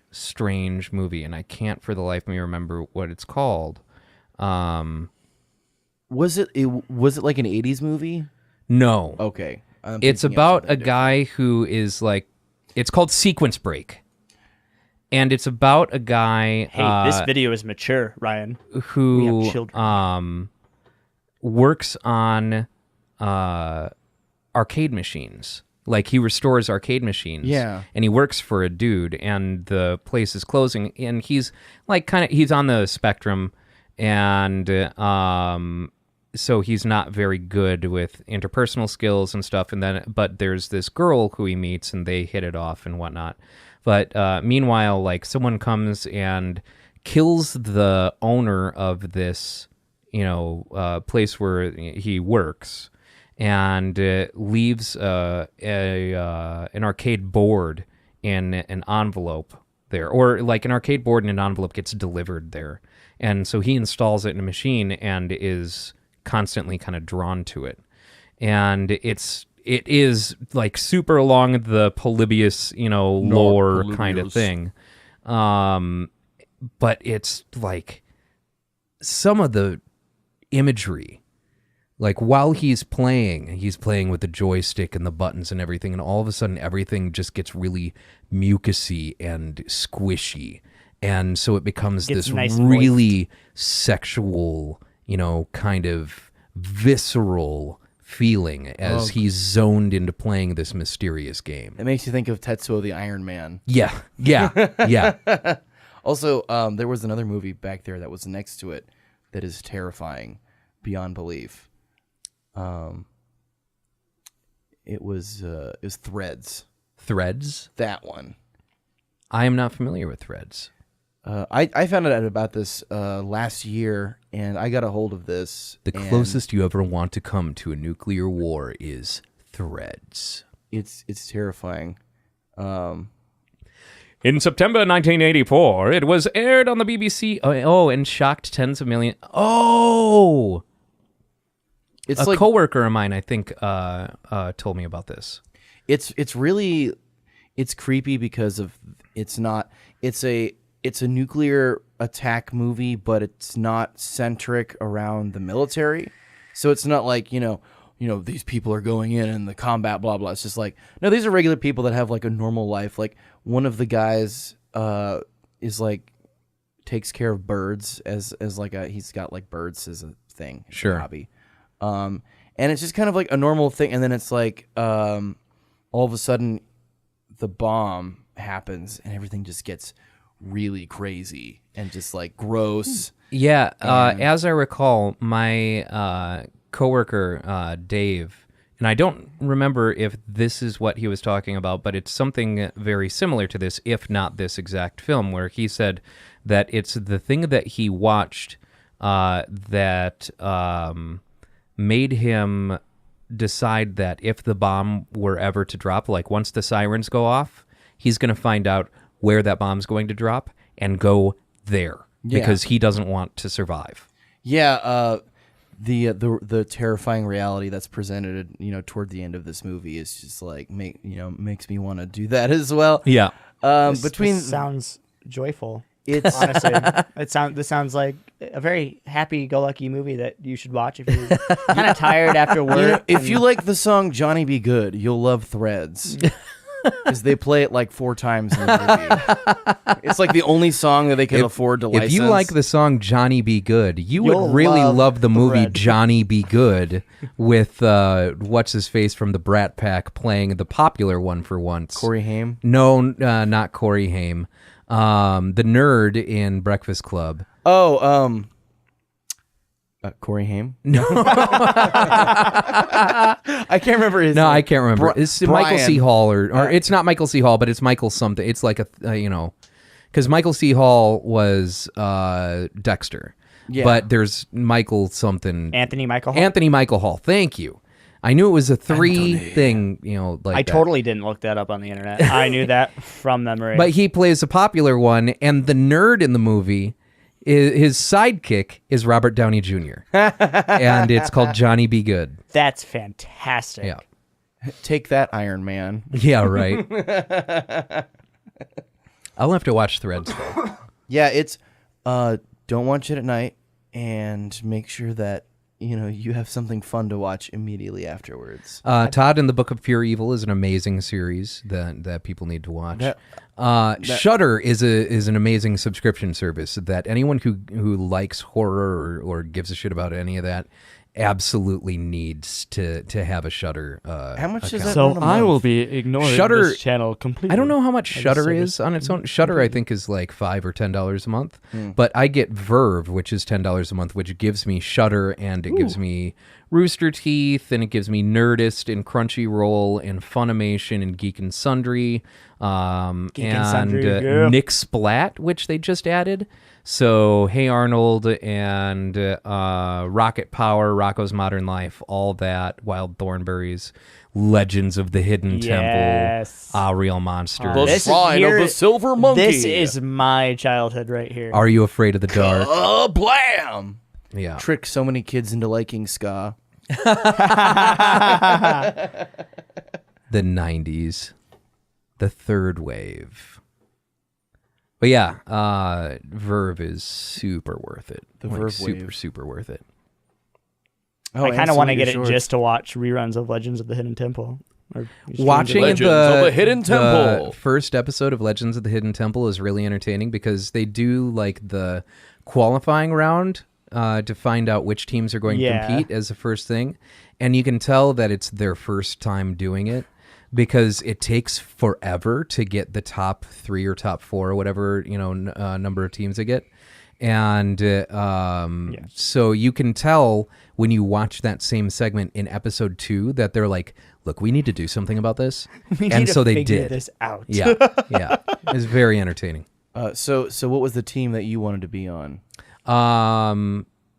movie, and I can't for the life of me remember what it's called. Was it like an 80s movie? No. Okay. It's about a guy who is like, it's called Sequence Break. And it's about a guy Hey, this video is mature, Ryan. who We have children. works on arcade machines. Like he restores arcade machines. Yeah. And he works for a dude, and the place is closing, and he's like he's on the spectrum, and so he's not very good with interpersonal skills and stuff. But there's this girl who he meets, and they hit it off and whatnot. But meanwhile, like, someone comes and kills the owner of this, place where he works, and leaves an arcade board in an envelope there, or like an arcade board in an envelope gets delivered there. And so he installs it in a machine and is constantly kind of drawn to it. And it is like super along the Polybius, lore kind of thing. But it's like some of the imagery, like while he's playing with the joystick and the buttons and everything, and all of a sudden everything just gets really mucusy and squishy. And so it becomes this nice really sexual, kind of visceral feeling as he's zoned into playing this mysterious game. It makes you think of Tetsuo the Iron Man. Yeah. Also, there was another movie back there that was next to it that is terrifying beyond belief. It was Threads. Threads? That one. I am not familiar with Threads. I found out about this last year, and I got a hold of this. The closest you ever want to come to a nuclear war is Threads. It's terrifying. In September 1984, it was aired on the BBC. And shocked tens of millions. Oh! It's A coworker of mine, I think, told me about this. It's creepy because of it's a nuclear attack movie, but it's not centric around the military. So it's not like, these people are going in and the combat, blah, blah. It's just like, no, these are regular people that have like a normal life. Like one of the guys is like, takes care of birds as like he's got like birds as a thing. Sure. A hobby. And it's just kind of like a normal thing. And then it's like, all of a sudden the bomb happens and everything just gets really crazy and just like gross. Yeah. As I recall, my coworker, Dave, and I don't remember if this is what he was talking about, but it's something very similar to this, if not this exact film, where he said that it's the thing that he watched that made him decide that if the bomb were ever to drop, like once the sirens go off, he's going to find out where that bomb's going to drop and go there because he doesn't want to survive. Yeah, the terrifying reality that's presented, toward the end of this movie is just like makes me want to do that as well. Yeah. This sounds joyful. It's honestly, this sounds like a very happy-go-lucky movie that you should watch if you're kind of tired after work. If you like the song "Johnny Be Good," you'll love Threads. Because they play it like 4 times in the movie. It's like the only song that they can afford to license. If you like the song Johnny Be Good, you'll would really love love the movie Threads. Johnny Be Good with what's-his-face from the Brat Pack playing the popular one for once. Corey Haim? No, not Corey Haim. The nerd in Breakfast Club. Corey Haim? No. I can't remember his name. I can't remember. It's Michael Brian. C. Hall, or it's not Michael C. Hall, but it's Michael something. It's like because Michael C. Hall was Dexter. Yeah. But there's Michael something. Anthony Michael Hall? Anthony Michael Hall. Thank you. I knew it was a 3 thing, like I that. totally didn't look that up on the internet. I knew that from memory. But he plays a popular one, and the nerd in the movie, his sidekick is Robert Downey Jr. And it's called Johnny Be Good. That's fantastic. Yeah. Take that, Iron Man. Yeah, right. I'll have to watch Threads, though. Yeah, it's don't watch it at night, and make sure that you have something fun to watch immediately afterwards. Todd and the Book of Pure Evil is an amazing series that people need to watch. Shudder is an amazing subscription service that anyone who likes horror or gives a shit about any of that absolutely needs to have a Shudder. How much does account. that run a month? be ignoring Shudder- this channel completely. I don't know how much Shudder service. is on its own. Shudder, I think, is like $5 or $10 a month. But I get Verve, which is $10 a month, which gives me Shudder, and it gives me Rooster Teeth, and it gives me Nerdist and Crunchyroll and Funimation and Geek and Sundry, and and Sundry, yeah. Nick Splat, which they just added. So Hey Arnold and Rocket Power, Rocko's Modern Life, all that, Wild Thornberries, Legends of the Hidden Yes. Temple, Real Monsters. The This is Shrine here- of the Silver Monkey. This is my childhood right here. Are You Afraid of the Dark? Blam! Yeah. Trick so many kids into liking ska. The 90s. The third wave. But yeah, Verve is super worth it. The Verve super, wave. super worth it. Oh, I and kind of some want to your get it shorts. just to watch reruns of Legends of the Hidden Temple. Or Watching Legends of the Hidden Temple. the first episode of Legends of the Hidden Temple is really entertaining because they do like the qualifying round to find out which teams are going to Yeah. compete as the first thing, and you can tell that it's their first time doing it because it takes forever to get the top 3 or top 4 or whatever number of teams they get. And so you can tell when you watch that same segment in episode 2 that they're like, look, we need to do something about this. we need And to so they figure did. this out. Yeah. It's very entertaining. So what was the team that you wanted to be on?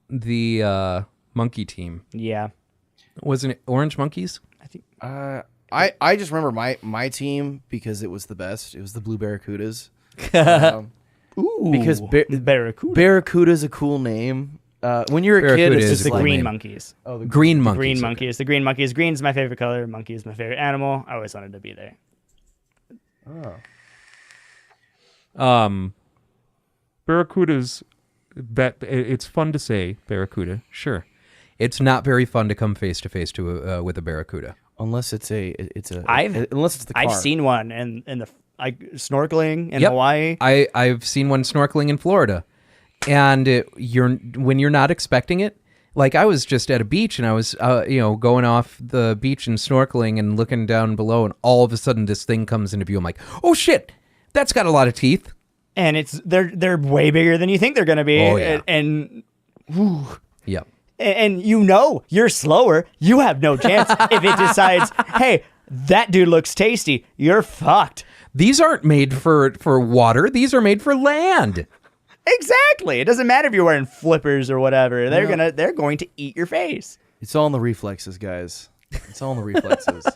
The monkey team. Yeah. Wasn't it Orange Monkeys? I think I just remember my team because it was the best. It was the Blue Barracudas. Ooh, Because Barracuda. Barracuda's a cool name. When you're a kid, Barracuda it's is just the a cool like, green name. monkeys. Oh, the Green Monkeys. Green monkeys. The green monkeys. Green's my favorite color. Monkey is my favorite animal. I always wanted to be there. Barracudas, that it's fun to say Barracuda, sure. It's not very fun to come face to face with a Barracuda. Unless it's the car. I've seen one in the snorkeling in Yep. Hawaii. I've seen one snorkeling in Florida, and when you're not expecting it. Like I was just at a beach and I was going off the beach and snorkeling and looking down below, and all of a sudden this thing comes into view. I'm like, oh shit, that's got a lot of teeth. And they're way bigger than you think they're gonna be. Oh, yeah. And Yep. you're slower. You have no chance if it decides, hey, that dude looks tasty. You're fucked. These aren't made for water. These are made for land. Exactly. It doesn't matter if you're wearing flippers or whatever. They're going to eat your face. It's all in the reflexes, guys. It's all in the reflexes.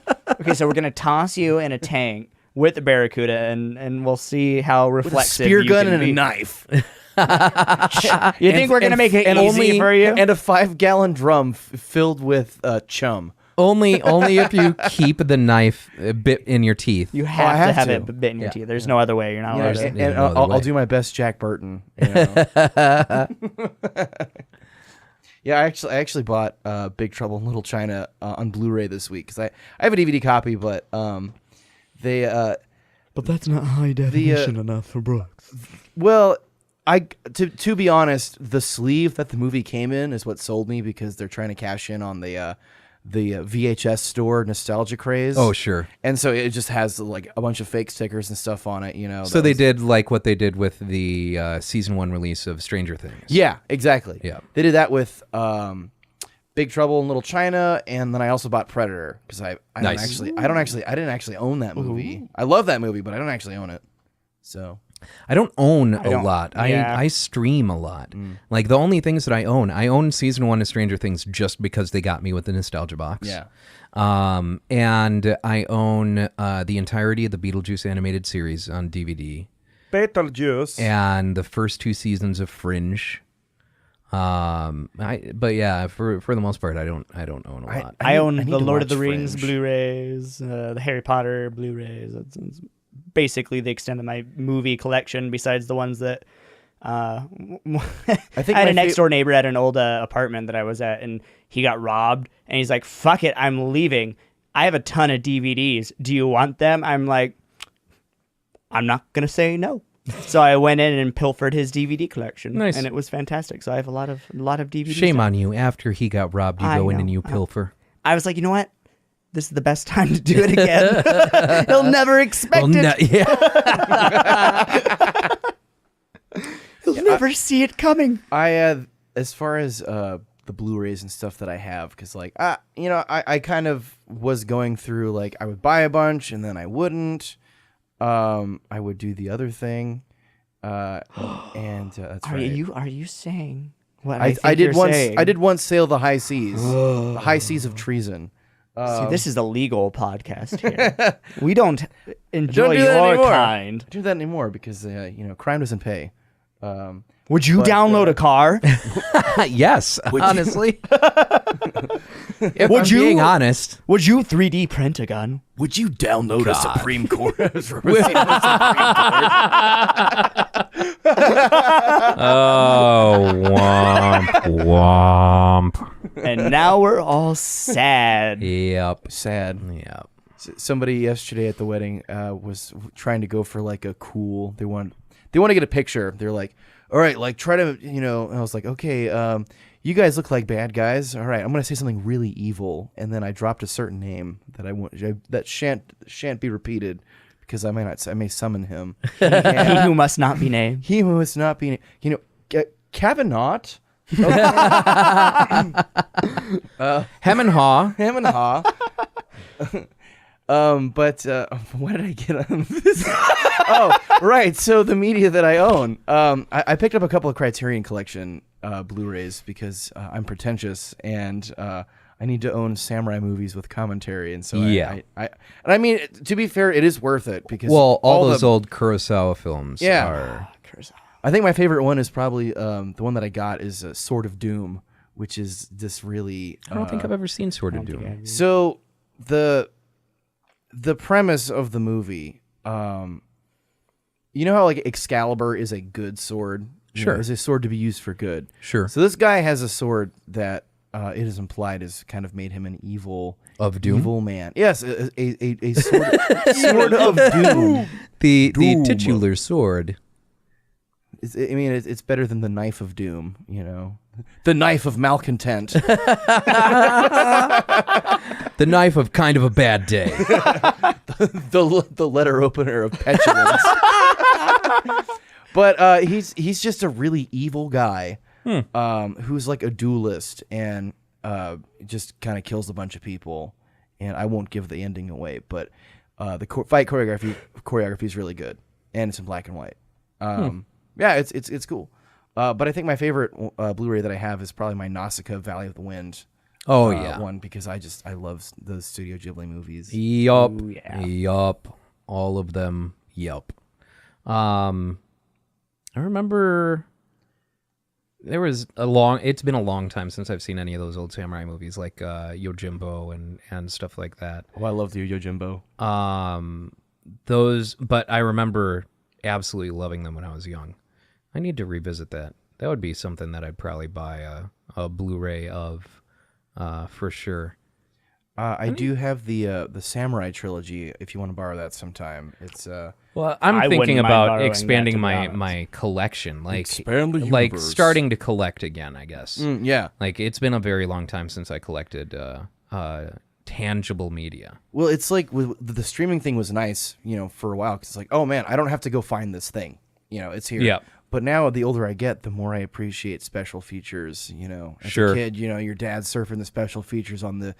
Okay, so we're gonna toss you in a tank with the Barracuda, and we'll see how With a reflexive spear you gun can and be. a knife. You think we're gonna make it easy for you? And a 5-gallon drum filled with chum. Only if you keep the knife bit in your teeth. You I have to have have to. it bit in your teeth. There's no other way. You're not allowed to. And no other I'll way. do my best Jack Burton. You know? Yeah, I actually bought Big Trouble in Little China on Blu-ray this week because I have a DVD copy, but they But that's not high definition enough for Brooks. well, to be honest, the sleeve that the movie came in is what sold me because they're trying to cash in on the VHS store nostalgia craze. Oh, sure. And so it just has like a bunch of fake stickers and stuff on it, you know. So they did like what they did with the season 1 release of Stranger Things. Yeah, exactly. Yeah. They did that with Big Trouble in Little China, and then I also bought Predator because I Nice. didn't actually own that movie. I love that movie, but I don't actually own it. So I don't own a lot. yeah. I stream a lot. Like the only things that I own season 1 of Stranger Things just because they got me with the nostalgia box. yeah. And I own the entirety of the Beetlejuice animated series on DVD Beetlejuice. and the first 2 seasons of Fringe. But yeah, for the most part, I don't own a lot. I own need the to Lord of watch the Rings Fringe. Blu-rays, the Harry Potter Blu-rays. That's basically the extent of my movie collection. Besides the ones that I think had my a next door neighbor at an old apartment that I was at, and he got robbed. And he's like, "Fuck it, I'm leaving. I have a ton of DVDs. Do you want them?" I'm like, I'm not gonna say no. So I went in and pilfered his DVD collection. Nice. And it was fantastic. So I have a lot of DVDs. Shame now. on you. After he got robbed, you I go in know. and you pilfer. I was like, you know what? This is the best time to do it again. He'll never expect it. He'll never see it coming. As far as the Blu-rays and stuff that I have, because like I kind of was going through like I would buy a bunch and then I wouldn't. I would do the other thing, and that's right. Are you saying what I did once? I did once sail the high seas, the high seas of treason. See, this is a legal podcast here. We don't enjoy do that your anymore. kind. I don't do that anymore because crime doesn't pay. Would you download a car? Yes, honestly. If Would I'm you- being honest. Would you 3D print a gun? Would you download a Supreme Court? Oh, womp, womp. And now we're all sad. Yep. Sad. Yep. Somebody yesterday at the wedding was trying to go for like a cool. They want to get a picture. They're like, all right, like try to, And I was like, okay, you guys look like bad guys. All right, I'm gonna say something really evil, and then I dropped a certain name that shan't be repeated because I may summon him. He who must not be named. He who must not be, Kavanaugh. Hem and haw. Ham and haw. But why did I get on this? Oh, right. So the media that I own, I picked up a couple of Criterion Collection Blu-rays because I'm pretentious and I need to own samurai movies with commentary, and so Yeah. I mean, to be fair, it is worth it because Well, all those old Kurosawa films Yeah. are... I think my favorite one is probably the one that I got is Sword of Doom, which is this really. I don't think I've ever seen Sword of Doom. So the premise of the movie, you know how like Excalibur is a good sword, Sure. is a sword to be used for good. Sure. So this guy has a sword that it is implied has kind of made him an evil Of Doom? evil man. Yes, a sword, sword of doom. The Doom. titular sword. It's better than the knife of doom. The knife of malcontent. The knife of kind of a bad day. the letter opener of petulance. But he's just a really evil guy who's like a duelist and just kind of kills a bunch of people. And I won't give the ending away, but the fight choreography is really good, and it's in black and white. Yeah, it's cool. But I think my favorite Blu-ray that I have is probably my Nausicaa Valley of the Wind. Oh, yeah. One because I love those Studio Ghibli movies. Yup. Ooh, yeah. Yup. All of them. Yup. I remember it's been a long time since I've seen any of those old samurai movies like Yojimbo and stuff like that. Oh, I love the Yojimbo. But I remember absolutely loving them when I was young. I need to revisit that. That would be something that I'd probably buy a Blu-ray of for sure. I do have the Samurai trilogy. If you want to borrow that sometime, it's Well, I'm I thinking wouldn't mind about borrowing expanding that, to be my honest. my collection, Expand the like universe. starting to collect again. I guess. yeah. Like it's been a very long time since I collected tangible media. Well, it's like the streaming thing was nice, for a while because it's like, oh man, I don't have to go find this thing, it's here. Yeah. But now, the older I get, the more I appreciate special features. As Sure. a kid, your dad's surfing the special features on the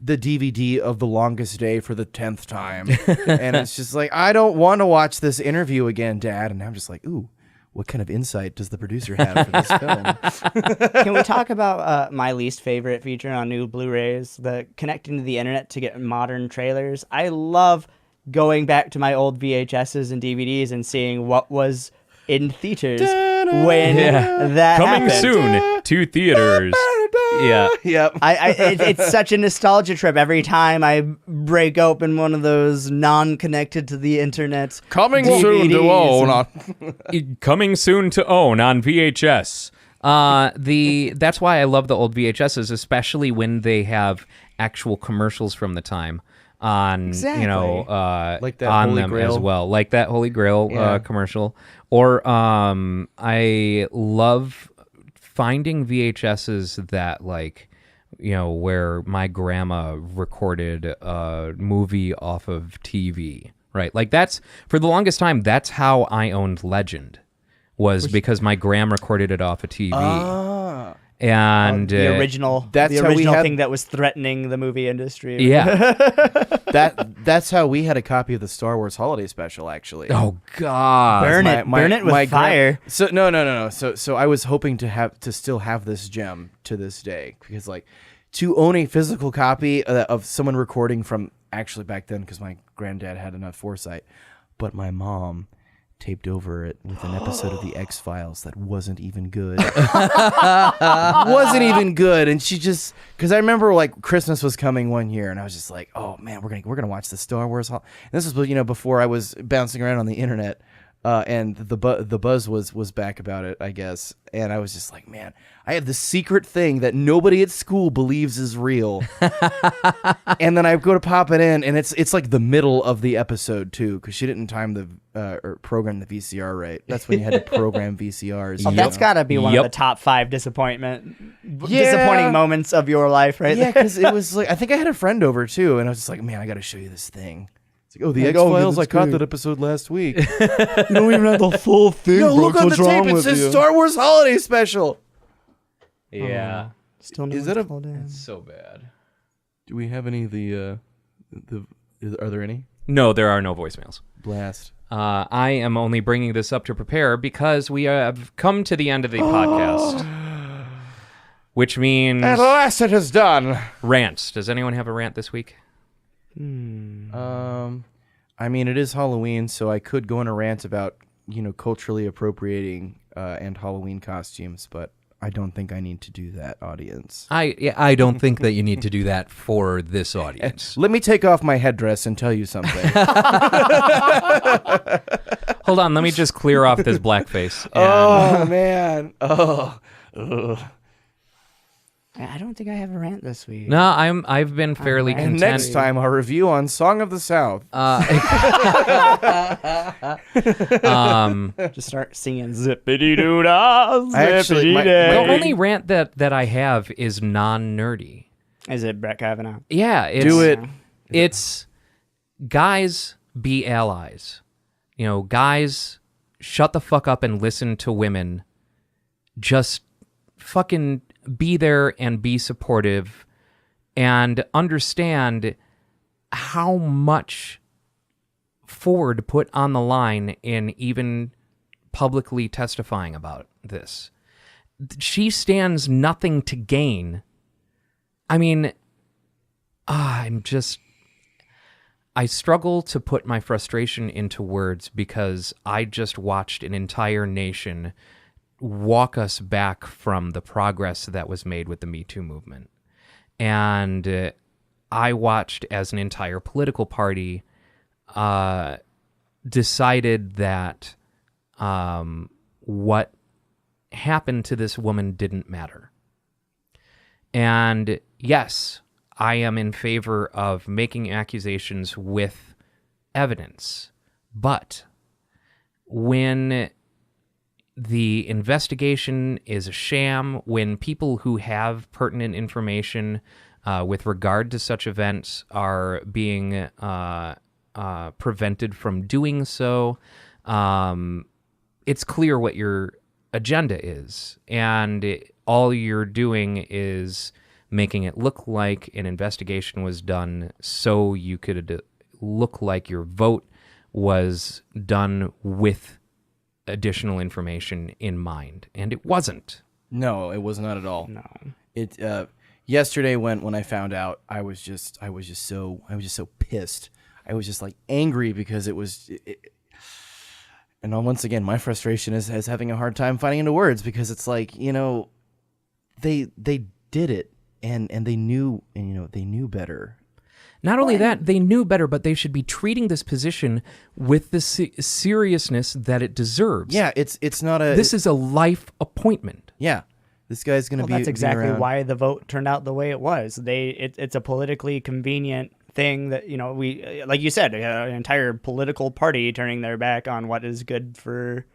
DVD of The Longest Day for the 10th time, and it's just like, I don't want to watch this interview again, Dad. And I'm just like, ooh, what kind of insight does the producer have for this film? Can we talk about my least favorite feature on new Blu-rays, the connecting to the internet to get modern trailers? I love going back to my old VHSs and DVDs and seeing what was in theaters when that Coming happened. soon to theaters. Yeah. Yep. It's such a nostalgia trip every time I break open one of those non-connected to the internet Coming DVDs soon to own. Coming soon to own on VHS. That's why I love the old VHSs, especially when they have actual commercials from the time. on Exactly. you know Like that on Holy them Grail. as well, like that Holy Grail Yeah. commercial. Or I love finding VHSs that like, you know, where my grandma recorded a movie off of TV, right? Like that's, for the longest time, that's how I owned Legend, was because my gram recorded it off of TV. Ah. And the original, that's the how we original had- thing that was threatening the movie industry. yeah. That's how we had a copy of the Star Wars Holiday Special, actually. Oh God. Burn it, burn it with fire. So no. So I was hoping to still have this gem to this day, because like to own a physical copy of someone recording from, actually back then, because my granddad had enough foresight, but my mom taped over it with an episode of the X-Files that wasn't even good. Wasn't even good. And she just, because I remember like Christmas was coming one year, and I was just like, oh man, we're gonna watch the Star Wars. And this was, you know, before I was bouncing around on the internet, and the buzz was back about it, I guess. And I was just like, man, I have this secret thing that nobody at school believes is real. And then I go to pop it in, and it's like the middle of the episode too, because she didn't time the or program the VCR right. That's when you had to program VCRs. Oh, you that's know? got to be one Yep. of the top 5 disappointing moments of your life, right? Yeah, there. because it was like, I think I had a friend over too, and I was just like, man, I got to show you this thing. It's like, oh, the Like, X-Files, yeah, I that's caught great. that episode last week. You don't even have the full thing, No, look Brooks. on the What's wrong tape. It with says you? Star Wars Holiday Special. Yeah. Still no Is one's that a- called in. So bad. Do we have any of are there any? No, there are no voicemails. Blast. I am only bringing this up to prepare because we have come to the end of the podcast, which means At last it is done. rants. Does anyone have a rant this week? I mean, it is Halloween, so I could go on a rant about, you know, culturally appropriating and Halloween costumes, but I don't think I need to do that, audience. I don't think that you need to do that for this audience. Let me take off my headdress and tell you something. Hold on, let me just clear off this blackface. Oh man. Oh. Ugh. I don't think I have a rant this week. No, I've been fairly Alright. And content. next time, our review on Song of the South. Just start singing zippity doo dah, Actually, zippity my- The my- only rant that I have is non-nerdy. Is it Brett Kavanaugh? Yeah, it's, Do it. It's guys, be allies. You know, guys, shut the fuck up and listen to women. Just fucking be there and be supportive and understand how much Ford put on the line in even publicly testifying about this. She stands nothing to gain. I mean, I struggle to put my frustration into words because I just watched an entire nation walk us back from the progress that was made with the Me Too movement. And I watched as an entire political party decided that what happened to this woman didn't matter. And yes, I am in favor of making accusations with evidence, but when the investigation is a sham, when people who have pertinent information with regard to such events are being prevented from doing so, it's clear what your agenda is. And all you're doing is making it look like an investigation was done so you could look like your vote was done with additional information in mind, and it wasn't. No, it was not at all. No. It yesterday when I found out, I was just so pissed. I was just like angry because it was. And once again, my frustration is having a hard time finding into words, because it's like, you know, they did it and they knew, and you know, they knew better. Not only that, they knew better, but they should be treating this position with the seriousness that it deserves. Yeah, it's not a. This is a life appointment. Yeah, this guy's gonna Well, be. that's exactly be around. why the vote turned out the way it was. It's a politically convenient thing that we, like you said, an entire political party turning their back on what is good for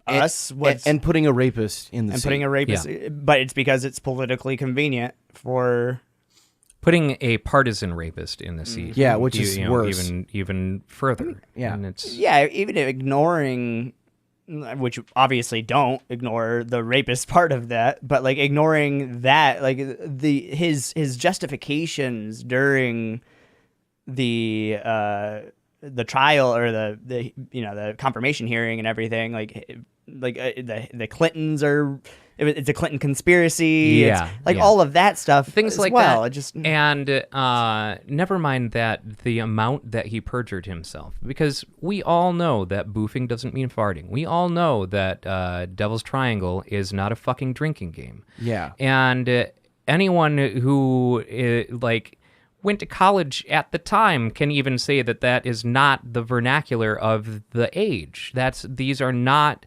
us, and putting a rapist in the seat. putting a rapist, but it's because it's politically convenient for putting a partisan rapist in the seat. Yeah, which is worse. Even further. Yeah. And it's even ignoring, which obviously don't ignore the rapist part of that, but like ignoring that, like his justifications during the trial or the confirmation hearing and everything, like the Clintons are. It's a Clinton conspiracy. Yeah, it's all of that stuff. Things like well. that. It just and never mind that the amount that he perjured himself, because we all know that boofing doesn't mean farting. We all know that Devil's Triangle is not a fucking drinking game. Yeah. And anyone who went to college at the time can even say that is not the vernacular of the age. These are not,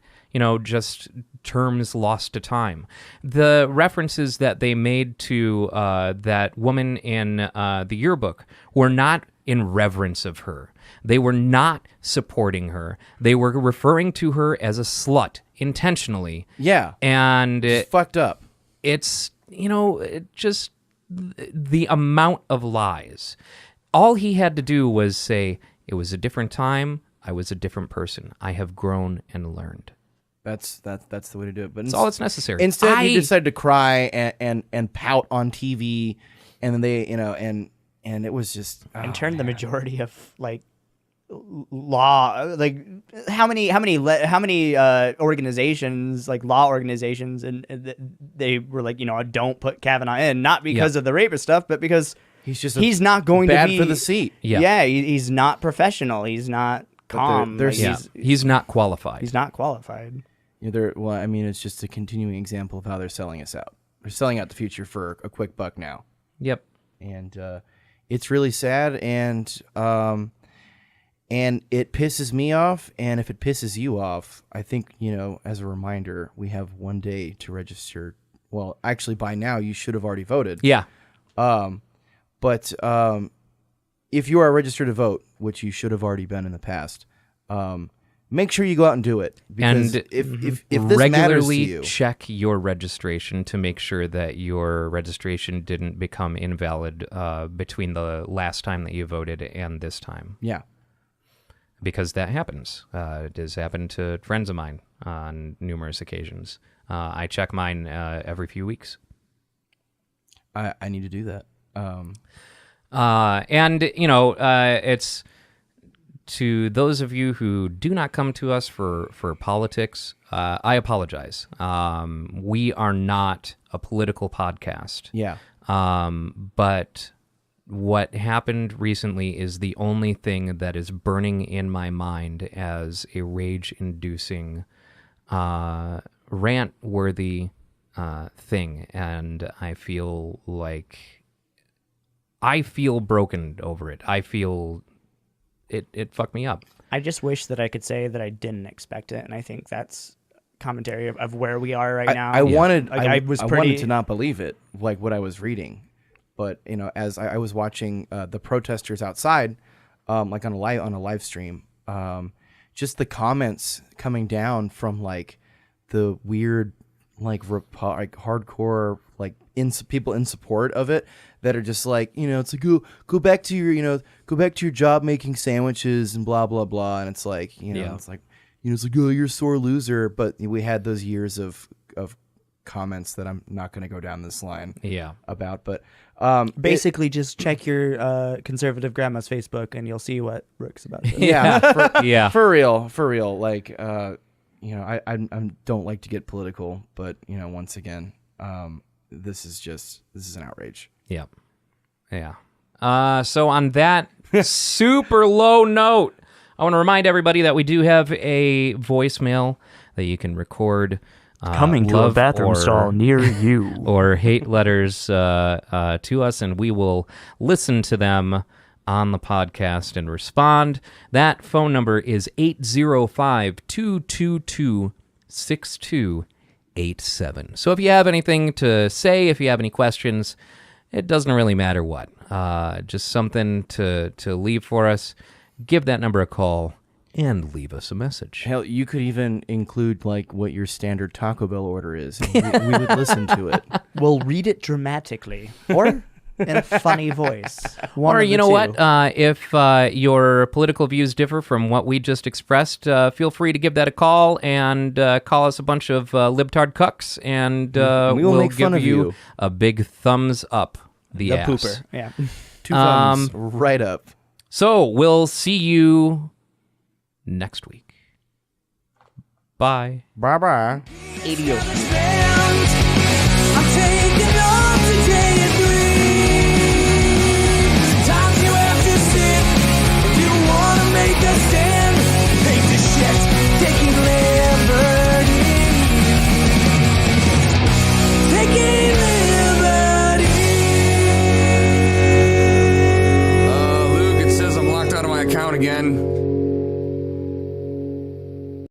just terms lost to time. The references that they made to that woman in the yearbook were not in reverence of her. They were not supporting her. They were referring to her as a slut intentionally. Yeah. And it's fucked up. It's, just the amount of lies. All he had to do was say, it was a different time. I was a different person. I have grown and learned. That's the way to do it. But that's all that's necessary. Instead, he decided to cry and pout on TV, and then they, and it was just and turned the majority of law, like how many organizations, like law organizations, and they were like, don't put Kavanaugh in, not because of the rapist stuff, but because he's not going bad to be for the seat. He's not professional. He's not calm. He's not qualified. He's not qualified. It's just a continuing example of how they're selling us out. They're selling out the future for a quick buck now. Yep. And it's really sad, and it pisses me off. And if it pisses you off, I think, as a reminder, we have one day to register. Well, actually, by now you should have already voted. Yeah. But if you are registered to vote, which you should have already been in the past, make sure you go out and do it. Because and if this regularly matters to you, check your registration to make sure that your registration didn't become invalid between the last time that you voted and this time. Yeah. Because that happens. It has happened to friends of mine on numerous occasions. I check mine every few weeks. I need to do that. It's to those of you who do not come to us for politics, I apologize. We are not a political podcast. Yeah. But what happened recently is the only thing that is burning in my mind as a rage-inducing, rant-worthy thing, and I feel broken over it. I feel it fucked me up. I just wish that I could say that I didn't expect it, and I think that's commentary of where we are right now. I wanted to not believe it, like what I was reading, but as I was watching the protesters outside, like on a live stream, just the comments coming down from the weird hardcore people in support of it that are just it's like go back to your job making sandwiches and blah blah blah, and it's like it's like oh, you're a sore loser. But we had those years of comments that I'm not going to go down this line about, but basically just check your conservative grandma's Facebook and you'll see what Brooks about this. For real I don't like to get political, but once again, this is an outrage. Yeah. So on that super low note, I want to remind everybody that we do have a voicemail that you can record. Coming to a bathroom stall near you. Or hate letters to us, and we will listen to them on the podcast and respond. That phone number is 805-222-6287. So if you have anything to say, if you have any questions, It doesn't really matter what. Just something to leave for us. Give that number a call and leave us a message. Hell, you could even include like what your standard Taco Bell order is. And we would listen to it. We'll read it dramatically or in a funny voice. One Or of you the know two. what? If your political views differ from what we just expressed, feel free to give that a call and call us a bunch of libtard cucks, and We will we'll make fun give of you you. a big thumbs up the The ass. pooper. Yeah. 2 thumbs right up. So we'll see you next week. Bye. Bye-bye. I'm taking off today and breathe. Sometimes you have to sit if you want to make a stand. Hate the shit, taking liberties. Taking liberties. Luke, it says I'm locked out of my account again.